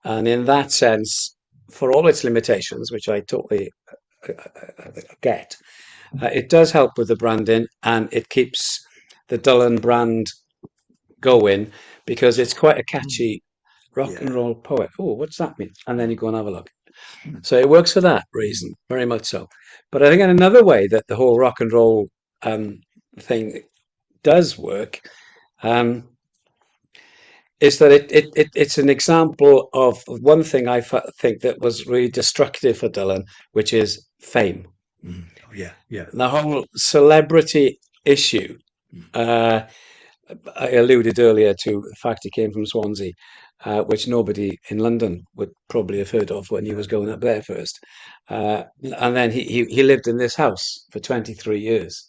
And in that sense, for all its limitations, which I totally get, it does help with the branding, and it keeps the Dylan brand going because it's quite a catchy rock and roll poet. Oh, what's that mean? And then you go and have a look. So it works for that reason, very much so. But I think in another way that the whole rock and roll thing does work is that it's an example of one thing I think that was really destructive for Dylan, which is fame. The whole celebrity issue. I alluded earlier to the fact he came from Swansea, which nobody in London would probably have heard of when he was going up there first. And then he lived in this house for 23 years.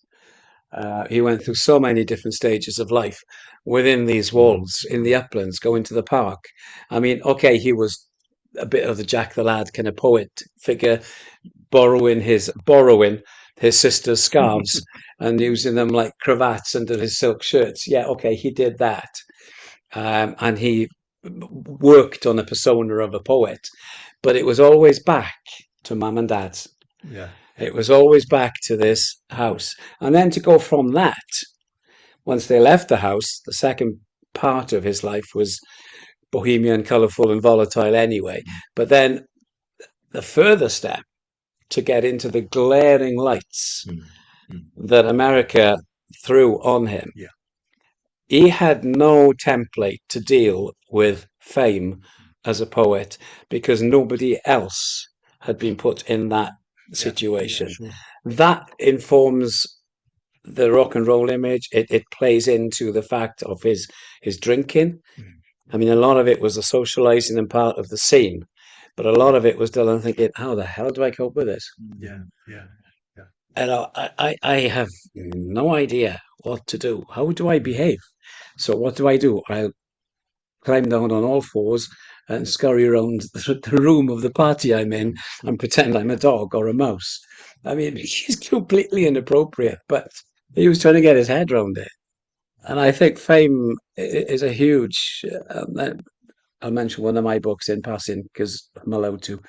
He went through so many different stages of life within these walls, in the uplands, going to the park. I mean, okay, he was a bit of the Jack the Lad kind of poet figure, borrowing his sister's scarves and using them like cravats under his silk shirts. Yeah, okay, he did that. And he worked on a persona of a poet, but it was always back to mum and dad's. It was always back to this house. And then to go from that, once they left the house, the second part of his life was bohemian, colourful and volatile anyway. But then the further step to get into the glaring lights that America threw on him, he had no template to deal with fame as a poet because nobody else had been put in that situation. That informs the rock and roll image. It plays into the fact of his drinking. I mean, a lot of it was the socializing and part of the scene, but a lot of it was Dylan thinking, how the hell do I cope with this? And I have no idea what to do. How do I behave? So what do? I'll climb down on all fours and scurry around the room of the party I'm in and pretend I'm a dog or a mouse. I mean, he's completely inappropriate, but he was trying to get his head around it. And I think fame is a huge... I'll mention one of my books in passing because I'm allowed to.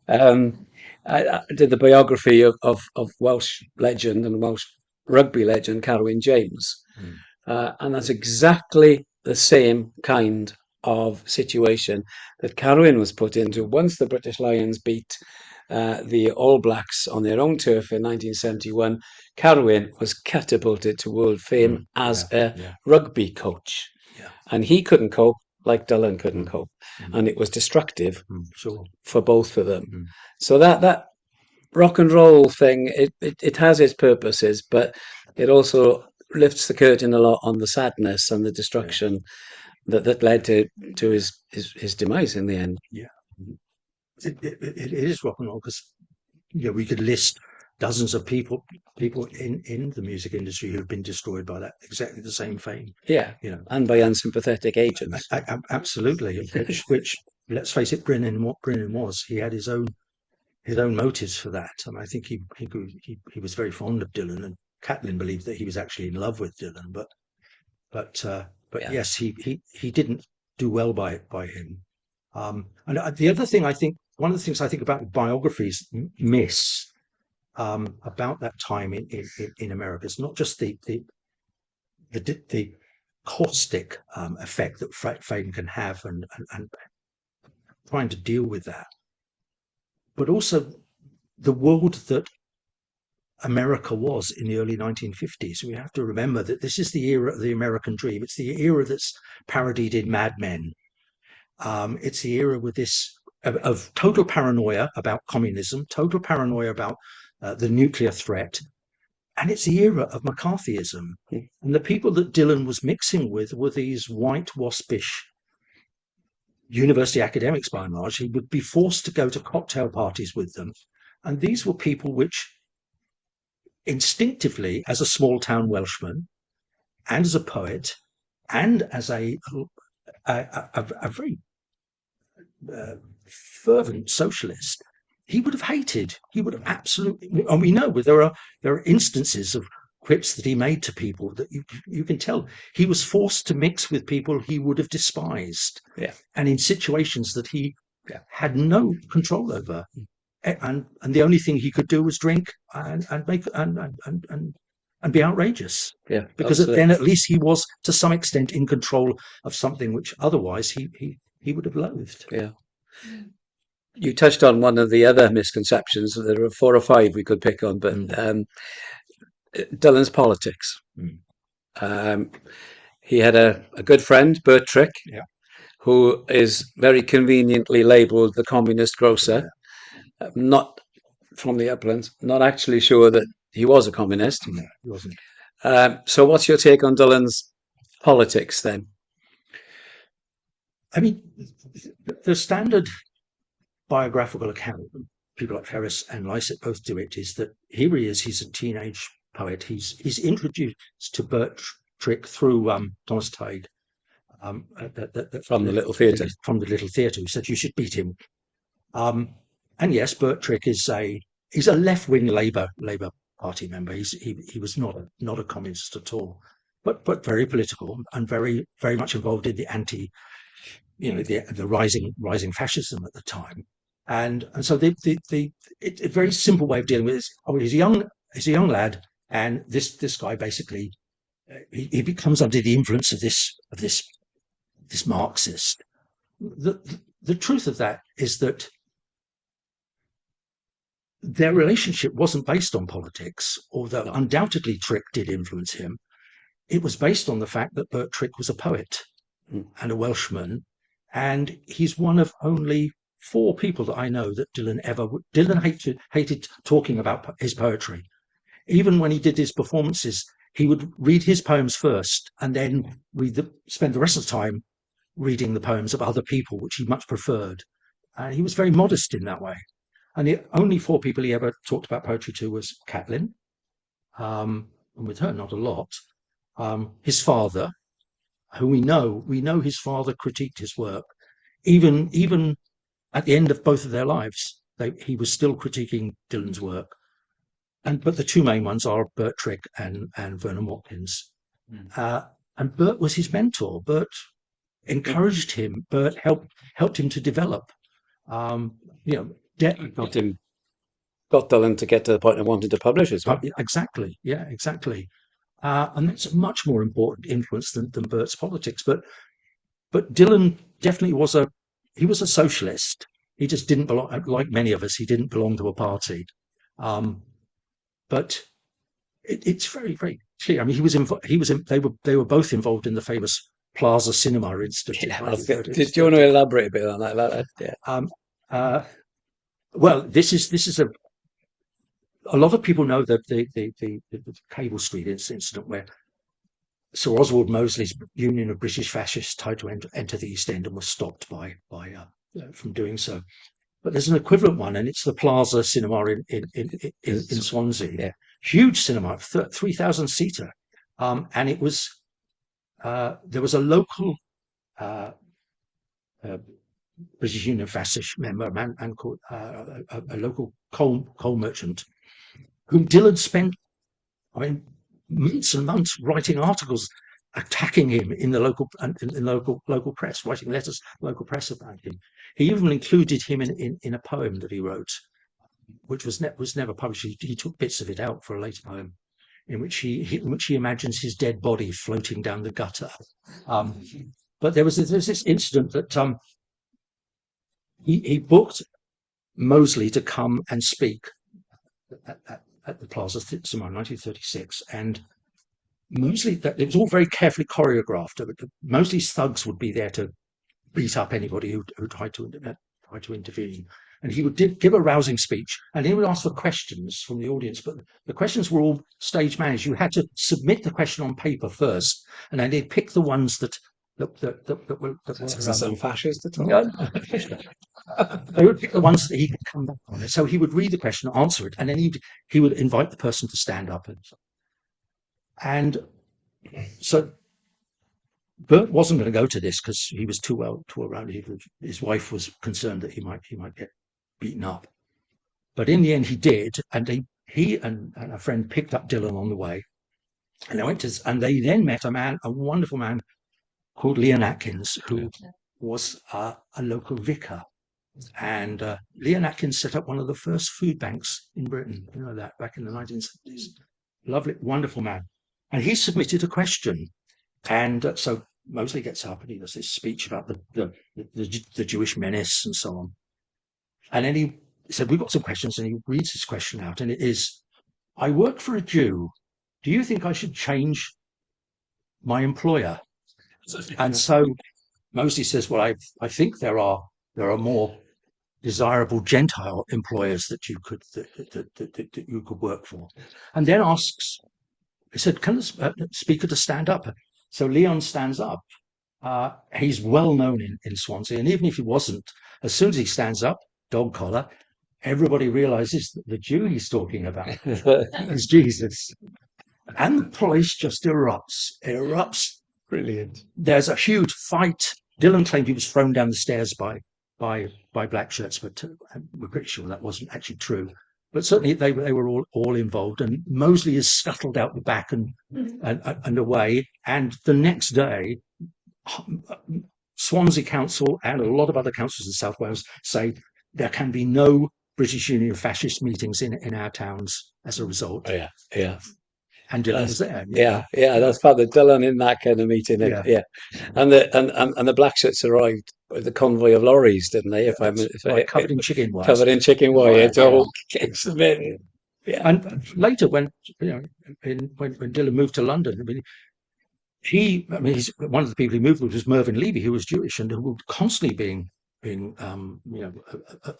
I did the biography of Welsh legend and Welsh rugby legend Carwyn James. And that's exactly the same kind of situation that Carwyn was put into once the British Lions beat the All Blacks on their own turf in 1971. Carwyn was catapulted to world fame as a rugby coach. And he couldn't cope like Dylan couldn't cope. And it was destructive for both of them. So that rock and roll thing, it has its purposes, but it also lifts the curtain a lot on the sadness and the destruction that led to his demise in the end. It is rock and roll because we could list dozens of people in the music industry who've been destroyed by that exactly the same fame. And by unsympathetic agents. Absolutely. which let's face it, Brennan was. He had his own motives for that, and I think he was very fond of Dylan, and Catelyn believed that he was actually in love with Dylan, but yes, he didn't do well by him. And the other thing one of the things I think about biographies miss about that time in America is not just the caustic effect that fame can have and trying to deal with that, but also the world that America was in the early 1950s. We have to remember that this is the era of the American dream. It's the era that's parodied in Mad Men. It's the era with this of total paranoia about communism, total paranoia about the nuclear threat, and it's the era of McCarthyism. And the people that Dylan was mixing with were these white waspish university academics, by and large. He would be forced to go to cocktail parties with them, and these were people which instinctively, as a small town Welshman and as a poet and as a very fervent socialist, he would have hated. He would have absolutely. And we know there are instances of quips that he made to people that you can tell he was forced to mix with people he would have despised, and in situations that he had no control over. And the only thing he could do was drink and make and be outrageous. Yeah, because then at least he was to some extent in control of something which otherwise he would have loathed. Yeah. You touched on one of the other misconceptions. There are 4 or 5 we could pick on, but Dylan's politics. He had a good friend, Bert Trick, who is very conveniently labelled the communist grocer. Not from the uplands, not actually sure that he was a communist. No, he wasn't. So what's your take on Dylan's politics then? I mean, the standard biographical account, people like Ferris and Lycett both do it, is that here he is, he's a teenage poet. He's introduced to Bert Trick through Thomas Tide. From the Little Theatre. From the Little Theatre, who said you should beat him. And yes, Bert Trick he's a left-wing Labour Party member. He was not a communist at all, but very political and very much involved in the the rising fascism at the time. And so the very simple way of dealing with it is, he's a young lad, and this guy basically he becomes under the influence of this Marxist. The truth of that is that their relationship wasn't based on politics, although undoubtedly Trick did influence him. It was based on the fact that Bert Trick was a poet and a Welshman, and he's one of only 4 people that I know that Dylan hated talking about his poetry. Even when he did his performances, he would read his poems first and then spend the rest of the time reading the poems of other people, which he much preferred. And he was very modest in that way. And the only 4 people he ever talked about poetry to was Catelyn, and with her not a lot. His father, who we know his father critiqued his work, even at the end of both of their lives, he was still critiquing Dylan's work. But the 2 main ones are Bert Trick and Vernon Watkins. And Bert was his mentor. Bert encouraged him. Bert helped him to develop. Got Dylan to get to the point of wanting to publish as well. Exactly. Yeah, exactly. And that's a much more important influence than Bert's politics. But Dylan definitely was a socialist. He just didn't belong, like many of us, he didn't belong to a party. But it's very, very clear. I mean, they were both involved in the famous Plaza Cinema incident. Do you want to elaborate a bit on that? Well, this is a lot of people know that the Cable Street incident, where Sir Oswald Mosley's Union of British Fascists tried to enter the East End and was stopped from doing so. But there's an equivalent one, and it's the Plaza Cinema in Swansea. Yeah. Huge cinema, 3,000 seater, and it was there was a local British Union Fascist member, a man called a local coal merchant, whom Dylan spent, months and months writing articles attacking him in the local press, writing letters local press about him. He even included him in a poem that he wrote, which was never published. He took bits of it out for a later poem, in which he imagines his dead body floating down the gutter. But there's this incident that he booked Mosley to come and speak at the Plaza Cinema in 1936, and mostly it was all very carefully choreographed. Mostly thugs would be there to beat up anybody who tried to intervene. And he would give a rousing speech, and he would ask for questions from the audience. But the questions were all stage managed. You had to submit the question on paper first, and then they'd pick the ones that were. Does that sound fascist at all? No. They would pick the ones that he could come back on. So he would read the question, answer it, and then he would invite the person to stand up. And so Bert wasn't going to go to this because he was too well around. His wife was concerned that he might get beaten up. But in the end, he did, and he and a friend picked up Dylan on the way, and they then met a wonderful man called Leon Atkins, who was a local vicar. And Leon Atkins set up one of the first food banks in Britain, you know, that back in the 1970s. Lovely, wonderful man. And he submitted a question. And so Mosley gets up and he does this speech about the Jewish menace and so on. And then he said, we've got some questions, and he reads his question out, and it is, I work for a Jew. Do you think I should change my employer? And so Mosley says, well, I think there are more desirable Gentile employers that you could work for. And then asks, he said, can the speaker to stand up? So Leon stands up. He's well known in Swansea, and even if he wasn't, as soon as he stands up, dog collar, everybody realizes that the Jew he's talking about is Jesus. And the place just erupts. It erupts. Brilliant. There's a huge fight. Dylan claimed he was thrown down the stairs by black shirts, but we're pretty sure that wasn't actually true. But certainly they were all involved, and Mosley is scuttled out the back and away. And the next day, Swansea Council and a lot of other councils in South Wales say there can be no British Union fascist meetings in our towns as a result. Oh, yeah. And Dylan was there. Yeah. That's Father Dylan in that kind of meeting. Yeah. And the black shirts arrived with the convoy of lorries, didn't they? Covered in chicken wire. Covered in chicken wire. It's all submitted. Yeah. And later, when Dylan moved to London, he's one of the people he moved with was Mervyn Levy, who was Jewish and who was constantly being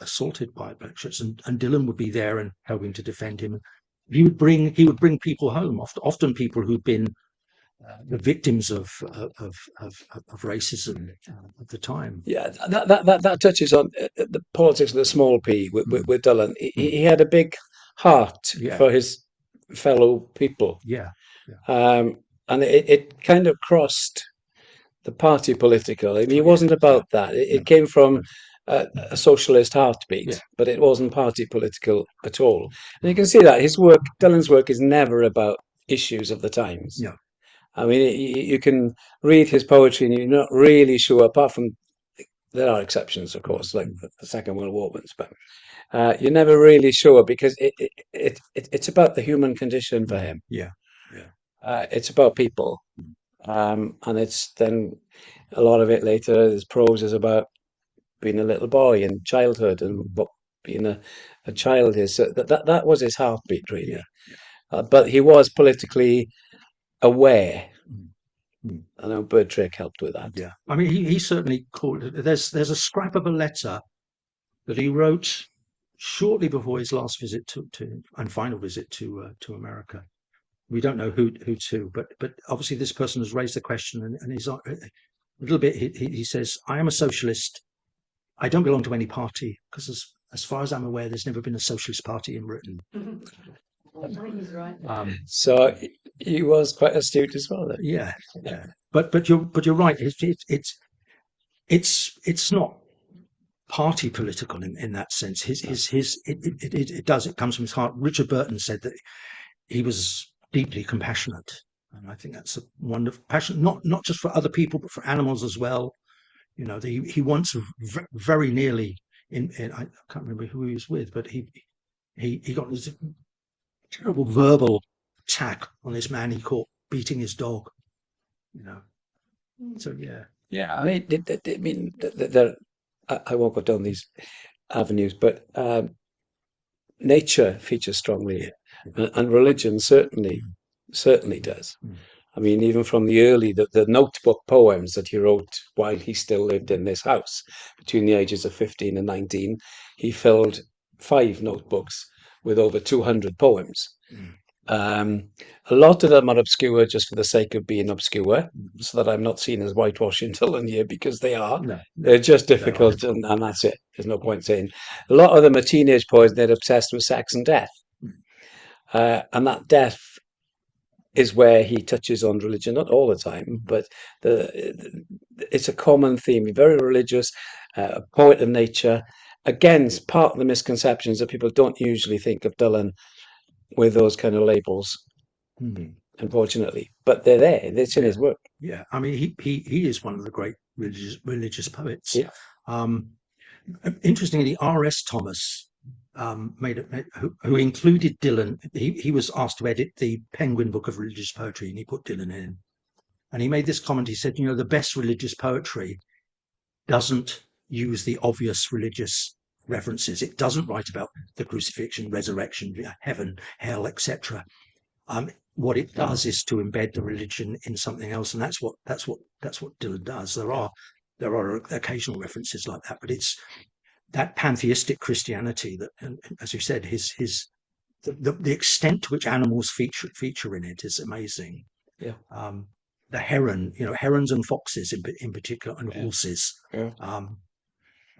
assaulted by black shirts, and Dylan would be there and helping to defend him. He would bring people home, often people who'd been the victims of racism at the time. Yeah, that touches on the politics of the small p with Dylan. He had a big heart for his fellow people. And it kind of crossed the party political. I mean, it wasn't about that. It came from a socialist heartbeat, but it wasn't party political at all. And you can see that Dylan's work is never about issues of the times. Yeah. I mean, you can read his poetry and you're not really sure, apart from, there are exceptions, of course, like the Second World War ones, but you're never really sure because it's about the human condition for him. It's about people. And it's then a lot of it later, his prose is about being a little boy and childhood and what being a child is. So that was his heartbeat, really. But he was politically aware. I know Birthplace helped with that. Yeah, I mean, he certainly called it. There's a scrap of a letter that he wrote shortly before his last visit and final visit to America. We don't know who to, but obviously this person has raised the question, and he's a little bit. He says, "I am a socialist. I don't belong to any party because, as far as I'm aware, there's never been a socialist party in Britain." He's right. So he was quite astute as well. Then. Yeah. But you're right. It's not party political in that sense. It comes from his heart. Richard Burton said that he was deeply compassionate, and I think that's a wonderful passion, not just for other people but for animals as well. You know, he once very nearly in I can't remember who he was with, but he got this terrible verbal attack on this man he caught beating his dog. You know, so yeah. I mean, I won't go down these avenues, but nature features strongly, and religion certainly does. I mean, even from the early, the notebook poems that he wrote while he still lived in this house between the ages of 15 and 19, he filled 5 notebooks with over 200 poems. A lot of them are obscure just for the sake of being obscure, so that I'm not seen as whitewashing Dylan here, because they are. No, They're just difficult, and that's it. There's no point saying. A lot of them are teenage boys, and they're obsessed with sex and death. And that death is where he touches on religion, not all the time, but it's a common theme. Very religious, a poet of nature. Again, it's part of the misconceptions that people don't usually think of Dylan with those kind of labels, unfortunately. But they're there. It's in his work. Yeah, I mean, he is one of the great religious poets. Yeah. Interestingly, R.S. Thomas who included Dylan. He was asked to edit the Penguin Book of Religious Poetry, and he put Dylan in. And he made this comment. He said, "You know, the best religious poetry doesn't use the obvious religious references. It doesn't write about the crucifixion, resurrection, heaven, hell, etc. What it does is to embed the religion in something else, and that's what Dylan does. There are occasional references like that, but it's that pantheistic Christianity that, and as you said, the extent to which animals feature in it is amazing. Yeah. The heron, herons and foxes in particular, and horses. Yeah.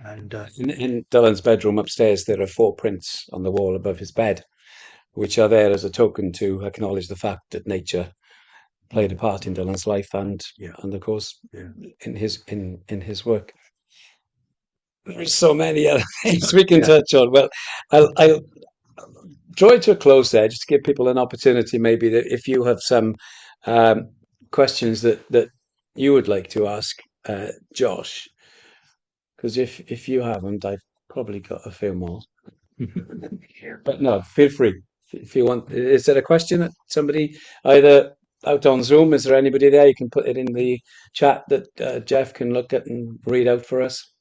And in Dylan's bedroom upstairs, there are 4 prints on the wall above his bed, which are there as a token to acknowledge the fact that nature played a part in Dylan's life, and of course in his work. There's so many other things we can touch on. Well, I'll draw it to a close there, just to give people an opportunity, maybe, that if you have some questions that you would like to ask Josh, because if you haven't, I've probably got a few more. But no, feel free if you want. Is there a question that somebody either out on Zoom? Is there anybody there? You can put it in the chat that Jeff can look at and read out for us.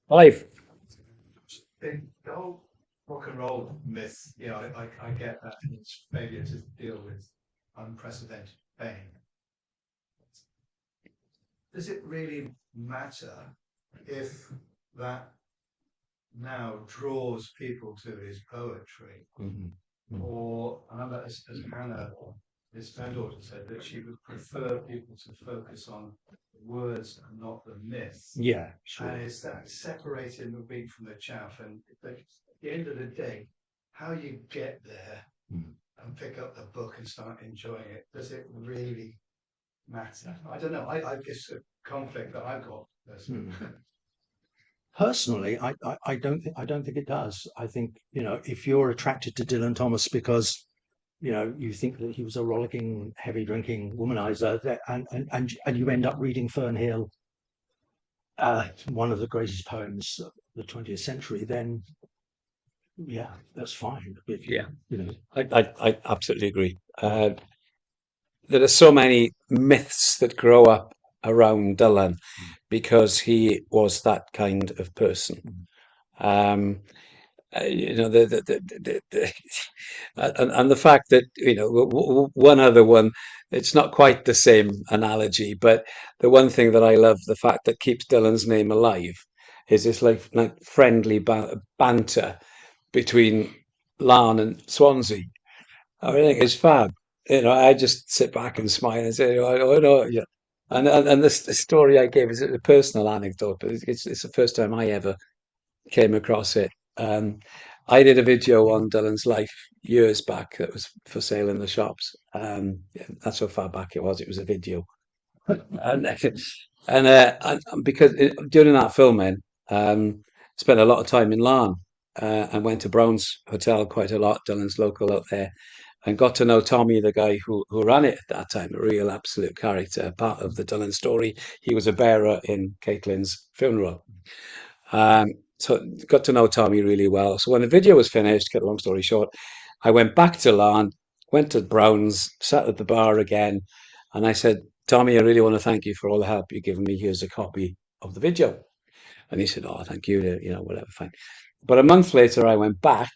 5. The whole rock and roll myth, I get that, and its failure to deal with unprecedented pain. Does it really matter if that now draws people to his poetry? Or, as Hannah, his granddaughter, said, that she would prefer people to focus on the words and not the myth. Yeah, sure. And is that separating the wheat from the chaff? And at the end of the day, how you get there and pick up the book and start enjoying it, does it really matter? I don't know. I guess a conflict that I've got personally. I don't think it does. I think, if you're attracted to Dylan Thomas because you think that he was a rollicking, heavy drinking womanizer, and you end up reading Fernhill, one of the greatest poems of the 20th century, then that's fine. I absolutely agree. There are so many myths that grow up around Dylan because he was that kind of person. And the fact that one other one, it's not quite the same analogy, but the one thing that I love, the fact that keeps Dylan's name alive, is this like friendly banter between Larne and Swansea. I think it's fab. I just sit back and smile and say, "Oh no, yeah." And the story I gave is a personal anecdote, but it's the first time I ever came across it. I did a video on Dylan's life years back that was for sale in the shops. That's how far back it was. It was a video, and because during that filming, spent a lot of time in Larne, and went to Brown's Hotel quite a lot. Dylan's local out there, and got to know Tommy, the guy who ran it at that time, a real absolute character, part of the Dylan story. He was a bearer in Caitlin's funeral. So got to know Tommy really well. So when the video was finished, cut a long story short, I went back to Larne, went to Brown's, sat at the bar again, and I said, "Tommy, I really want to thank you for all the help you've given me. Here's a copy of the video." And he said, "Oh, thank you, whatever, fine." But a month later, I went back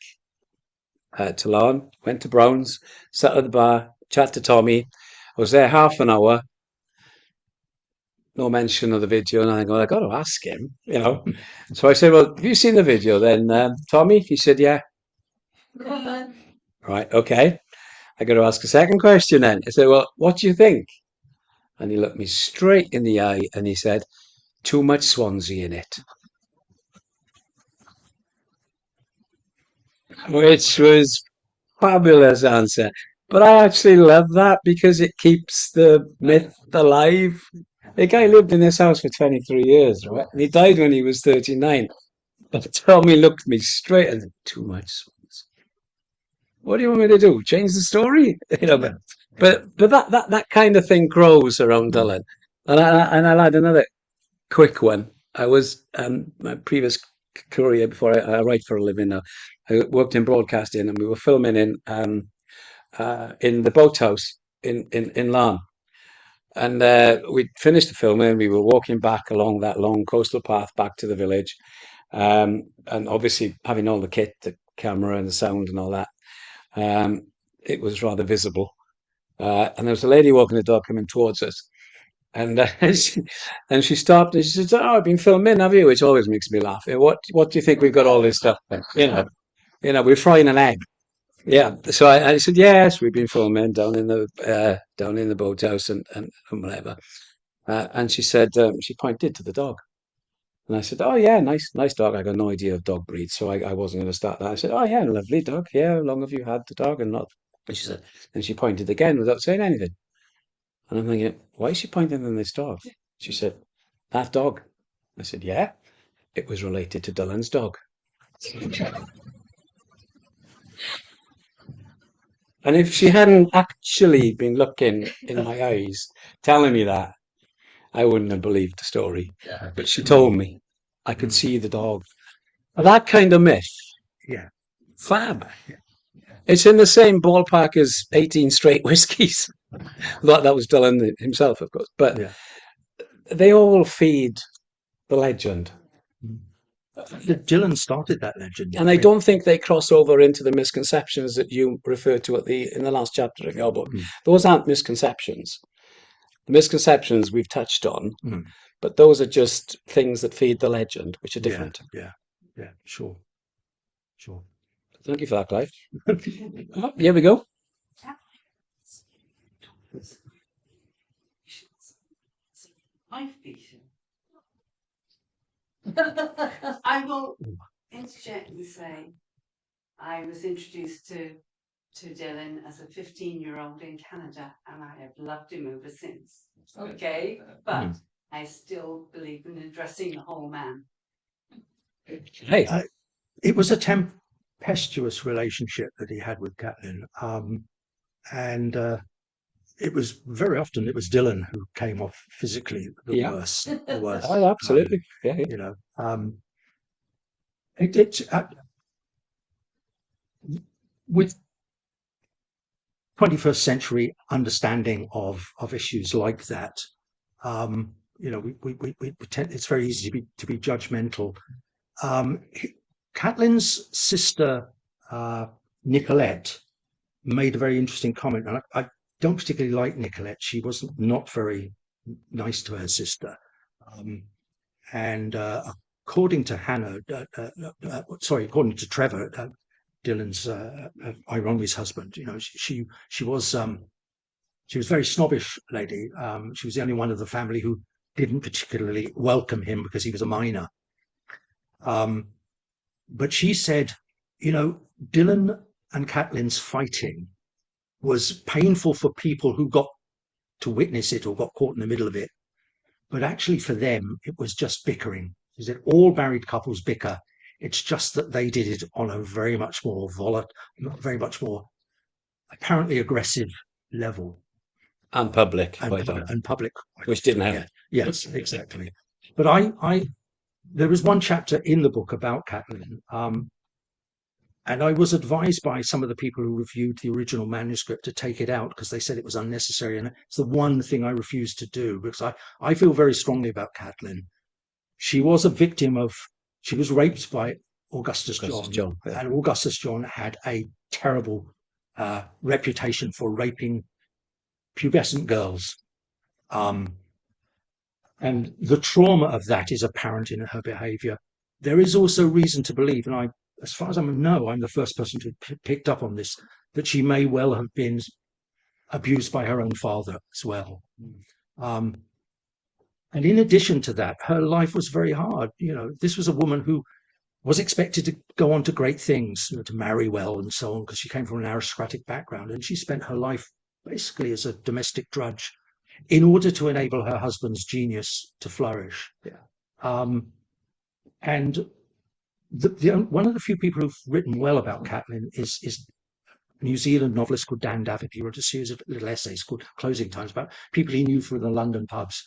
to Lawn, went to Brown's, sat at the bar, chat to Tommy. I was there half an hour, no mention of the video, and I go, I got to ask him. So I said, "Well, have you seen the video then, Tommy?" He said, "Yeah." Right, okay. I got to ask a second question then. I said, "Well, what do you think?" And he looked me straight in the eye and he said, "Too much Swansea in it." Which was fabulous answer. But I actually love that because it keeps the myth alive. The guy lived in this house for 23 years, right? And he died when he was 39. But Tommy looked me straight and said, "Too much Swansea." What do you want me to do? Change the story? But that kind of thing grows around Dylan. And I'll add another quick one. I was my previous career before I write for a living now. I worked in broadcasting, and we were filming in the boathouse in Larne. And we'd finished the filming. We were walking back along that long coastal path back to the village, and obviously having all the kit, the camera and the sound and all that. It was rather visible. And there was a lady walking the dog coming towards us. And she stopped and she said, "Oh, I've been filming, have you?" Which always makes me laugh. What do you think we've got all this stuff for?" We're frying an egg. Yeah. So I said, "Yes, we've been filming down in the boathouse and whatever." And she said, she pointed to the dog. And I said, "Oh yeah, nice dog." I got no idea of dog breeds, so I wasn't going to start that. I said, "Oh yeah, lovely dog. Yeah, how long have you had the dog?" And she said, and she pointed again without saying anything. And I'm thinking, why is she pointing at this dog? She said, "That dog." I said, "Yeah, it was related to Dylan's dog." And if she hadn't actually been looking in my eyes, telling me that, I wouldn't have believed the story. But she told me. I could see the dog. That kind of myth, Yeah. fab. It's in the same ballpark as 18 straight whiskies. That was Dylan himself, of course. But Yeah. they all feed the legend. Dylan started that legend. And I don't think they cross over into the misconceptions that you referred to in the last chapter of your book. Those aren't misconceptions. The misconceptions we've touched on, but those are just things that feed the legend, which are different. Yeah, sure. Thank you for that, Clive. Here we go. I will interject and say I was introduced to Dylan as a 15-year-old in Canada, and I have loved him ever since. Okay, but I still believe in addressing the whole man. Hey, it was a tempestuous relationship that he had with Catelyn, and it was very often it was Dylan who came off physically the worst. Oh, absolutely. With 21st century understanding of issues like that, we tend, it's very easy to be judgmental. Catelyn's sister Nicolette made a very interesting comment, and I don't particularly like Nicolette. She was not very nice to her sister, and according to Hannah, according to Trevor, Dylan's Ironie's husband, she was a very snobbish lady. She was the only one of the family who didn't particularly welcome him because he was a minor. But she said, Dylan and Catelyn's fighting was painful for people who got to witness it or got caught in the middle of it. But actually for them, it was just bickering. She said all married couples bicker. It's just that they did it on a very much more very much more apparently aggressive level. And public. And public. Which didn't happen. Yes, exactly. But there was one chapter in the book about Catelyn, and I was advised by some of the people who reviewed the original manuscript to take it out because they said it was unnecessary. And it's the one thing I refused to do because I feel very strongly about Catelyn. she was a victim of, she was raped by Augustus Augustus John, John, yeah. and Augustus John had a terrible reputation for raping pubescent girls. And the trauma of that is apparent in her behavior. There is also reason to believe, and as far as I know, I'm the first person to picked up on this, that she may well have been abused by her own father as well. And in addition to that, her life was very hard. This was a woman who was expected to go on to great things, to marry well and so on, because she came from an aristocratic background, and she spent her life basically as a domestic drudge in order to enable her husband's genius to flourish. And one of the few people who've written well about Catelyn is a New Zealand novelist called Dan Davitt. He wrote a series of little essays called Closing Times about people he knew from the London pubs.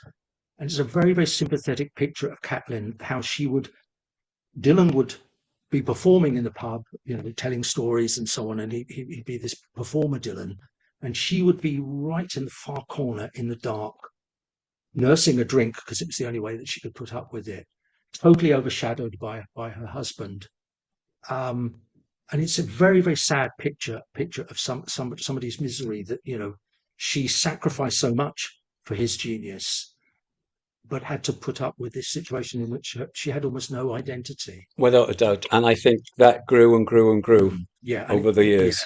And it's a very, very sympathetic picture of Catelyn, how Dylan would be performing in the pub, telling stories and so on, and he'd be this performer, Dylan, and she would be right in the far corner in the dark, nursing a drink because it was the only way that she could put up with it, totally overshadowed by her husband. And it's a very, very sad picture of somebody's misery, that she sacrificed so much for his genius, but had to put up with this situation in which she had almost no identity. Without a doubt. And I think that grew and grew and grew over the years.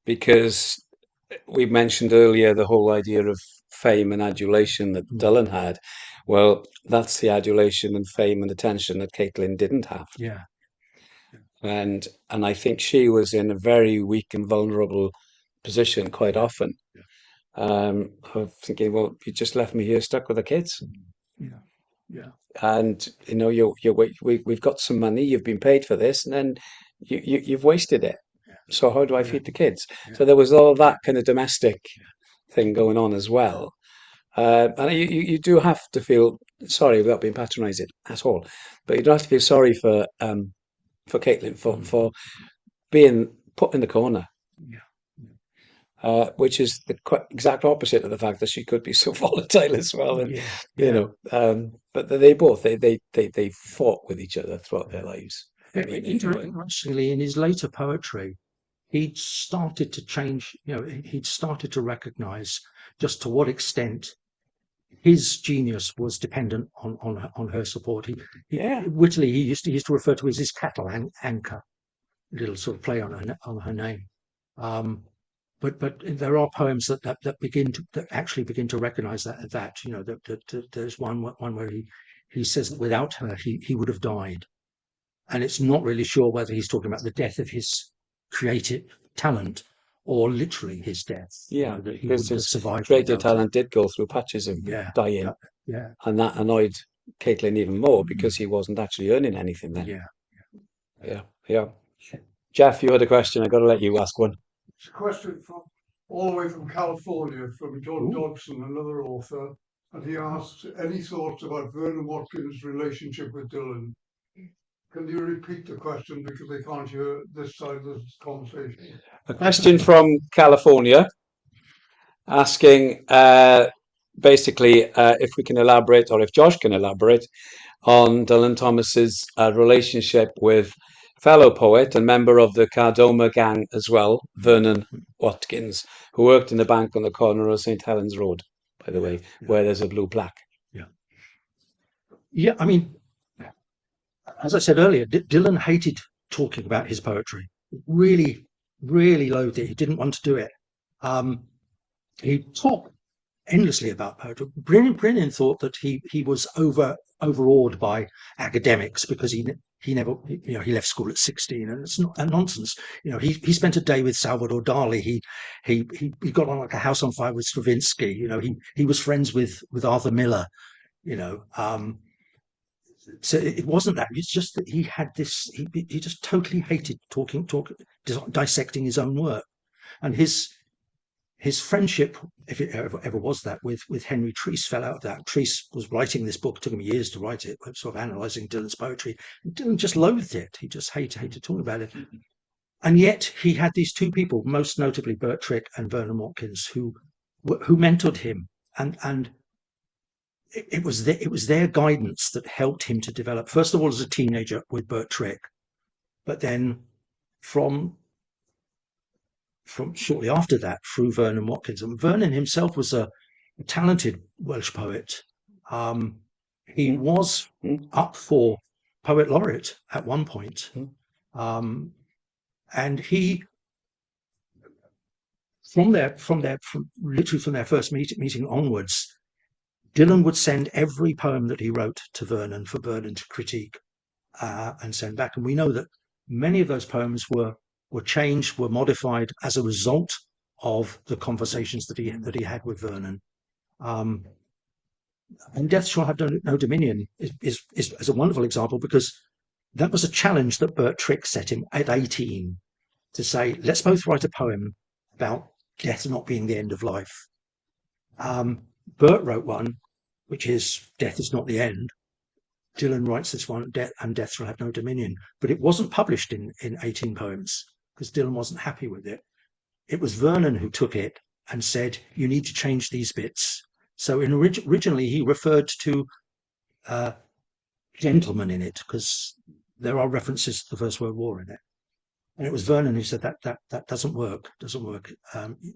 Because we mentioned earlier the whole idea of fame and adulation that Dylan had. Well, that's the adulation and fame and attention that Catelyn didn't have. And I think she was in a very weak and vulnerable position quite often. Of thinking, well, you just left me here stuck with the kids. And we've got some money, you've been paid for this, and then you've wasted it. So how do I feed the kids? So there was all that kind of domestic thing going on as well. And you do have to feel sorry, without being patronising at all, but you do have to feel sorry for Catelyn for being put in the corner. Which is the exact opposite of the fact that she could be so volatile as well, and but they both they fought with each other throughout their lives. Interestingly, in his later poetry, he'd started to change. He'd started to recognise just to what extent his genius was dependent on her support. Wittily, he used to refer to her as his cattle anchor, a little sort of play on her name. But there are poems that actually begin to recognise that there's one where he says that without her he would have died, and it's not really sure whether he's talking about the death of his creative talent or literally his death. That he because his creative talent did go through patches of dying, and that annoyed Catelyn even more because he wasn't actually earning anything then. Yeah. Jeff, you had a question. I got to let you ask one. It's a question from all the way from California, from John Dodson, another author, and he asks, any thoughts about Vernon Watkins' relationship with Dylan? Can you repeat the question because they can't hear this side of this conversation? A question from California asking basically if we can elaborate, or if Josh can elaborate, on Dylan Thomas's relationship with fellow poet and member of the Cardoma gang as well, Vernon Watkins, who worked in the bank on the corner of St. Helens Road, by the way, where there's a blue plaque. I mean, as I said earlier, Dylan hated talking about his poetry. Really, really loathed it. He didn't want to do it. He talked endlessly about poetry. Brennan thought that he was overawed by academics because he left school at 16, and it's not a nonsense. He spent a day with Salvador Dali. He got on like a house on fire with Stravinsky. He was friends with Arthur Miller. So it wasn't that. It's just that he had this. He just totally hated dissecting his own work, and his friendship, if it ever was that, with Henry Treece fell out of that. Treece was writing this book, took him years to write it, sort of analysing Dylan's poetry. Dylan just loathed it. He just hated talking about it. And yet he had these two people, most notably Bert Trick and Vernon Watkins, who mentored him. And it was their guidance that helped him to develop, first of all, as a teenager with Bertrick, but then from shortly after that through Vernon Watkins. And Vernon himself was a talented Welsh poet. He was up for Poet Laureate at one point. And he, from their first meeting onwards, Dylan would send every poem that he wrote to Vernon for Vernon to critique and send back. And we know that many of those poems were changed, were modified as a result of the conversations that he had with Vernon. And Death Shall Have No Dominion is a wonderful example, because that was a challenge that Bertrick set him at 18 to say, let's both write a poem about death not being the end of life. Bert wrote one, which is Death Is Not the End. Dylan writes this one, Death Shall Have No Dominion. But it wasn't published in 18 poems because Dylan wasn't happy with it. It was Vernon who took it and said, you need to change these bits. So originally he referred to gentlemen in it because there are references to the First World War in it. And it was Vernon who said that doesn't work.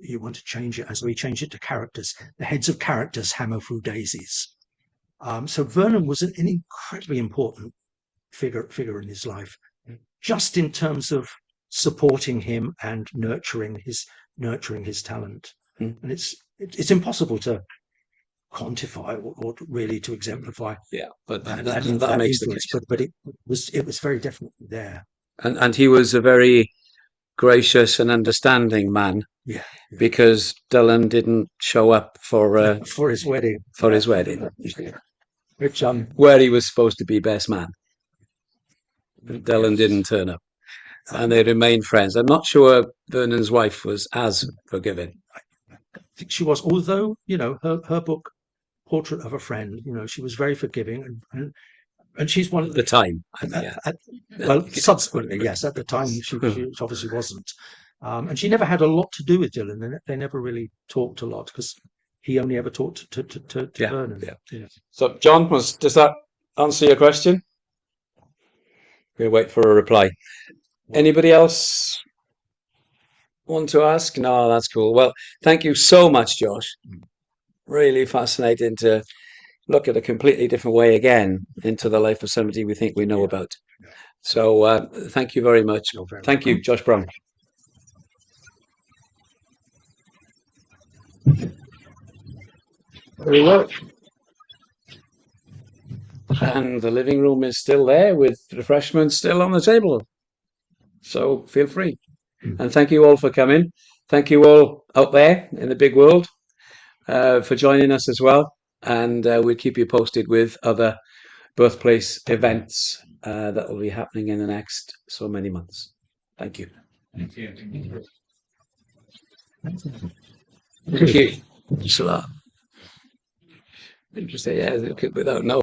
You want to change it. And so he changed it to characters. The heads of characters hammer through daisies. So Vernon was an incredibly important figure in his life, just in terms of supporting him and nurturing his talent. And it's impossible to quantify or really to exemplify. Yeah, but that makes the case. But it was very definitely there. And he was a very gracious and understanding man. Yeah. Because Dylan didn't show up for his wedding. Which where he was supposed to be best man. Dylan didn't turn up. And they remained friends. I'm not sure Vernon's wife was as forgiving. I think she was, although, her book, Portrait of a Friend, she was very forgiving, and she's one of the time. Subsequently, yes. At the time, she obviously wasn't. And she never had a lot to do with Dylan. They never really talked a lot because he only ever talked to Vernon. Yeah. So, John, does that answer your question? We'll wait for a reply. Anybody else want to ask? No, that's cool. Well, thank you so much, Josh. Really fascinating to look at a completely different way again into the life of somebody we think we know about. So thank you very much. Thank you, Josh Brown. Very well. And the living room is still there with refreshments still on the table. So feel free. And thank you all for coming. Thank you all out there in the big world for joining us as well. And we'll keep you posted with other Birthplace events that will be happening in the next so many months. Thank you. Thank you. Thank you. Interesting. Yeah, without no.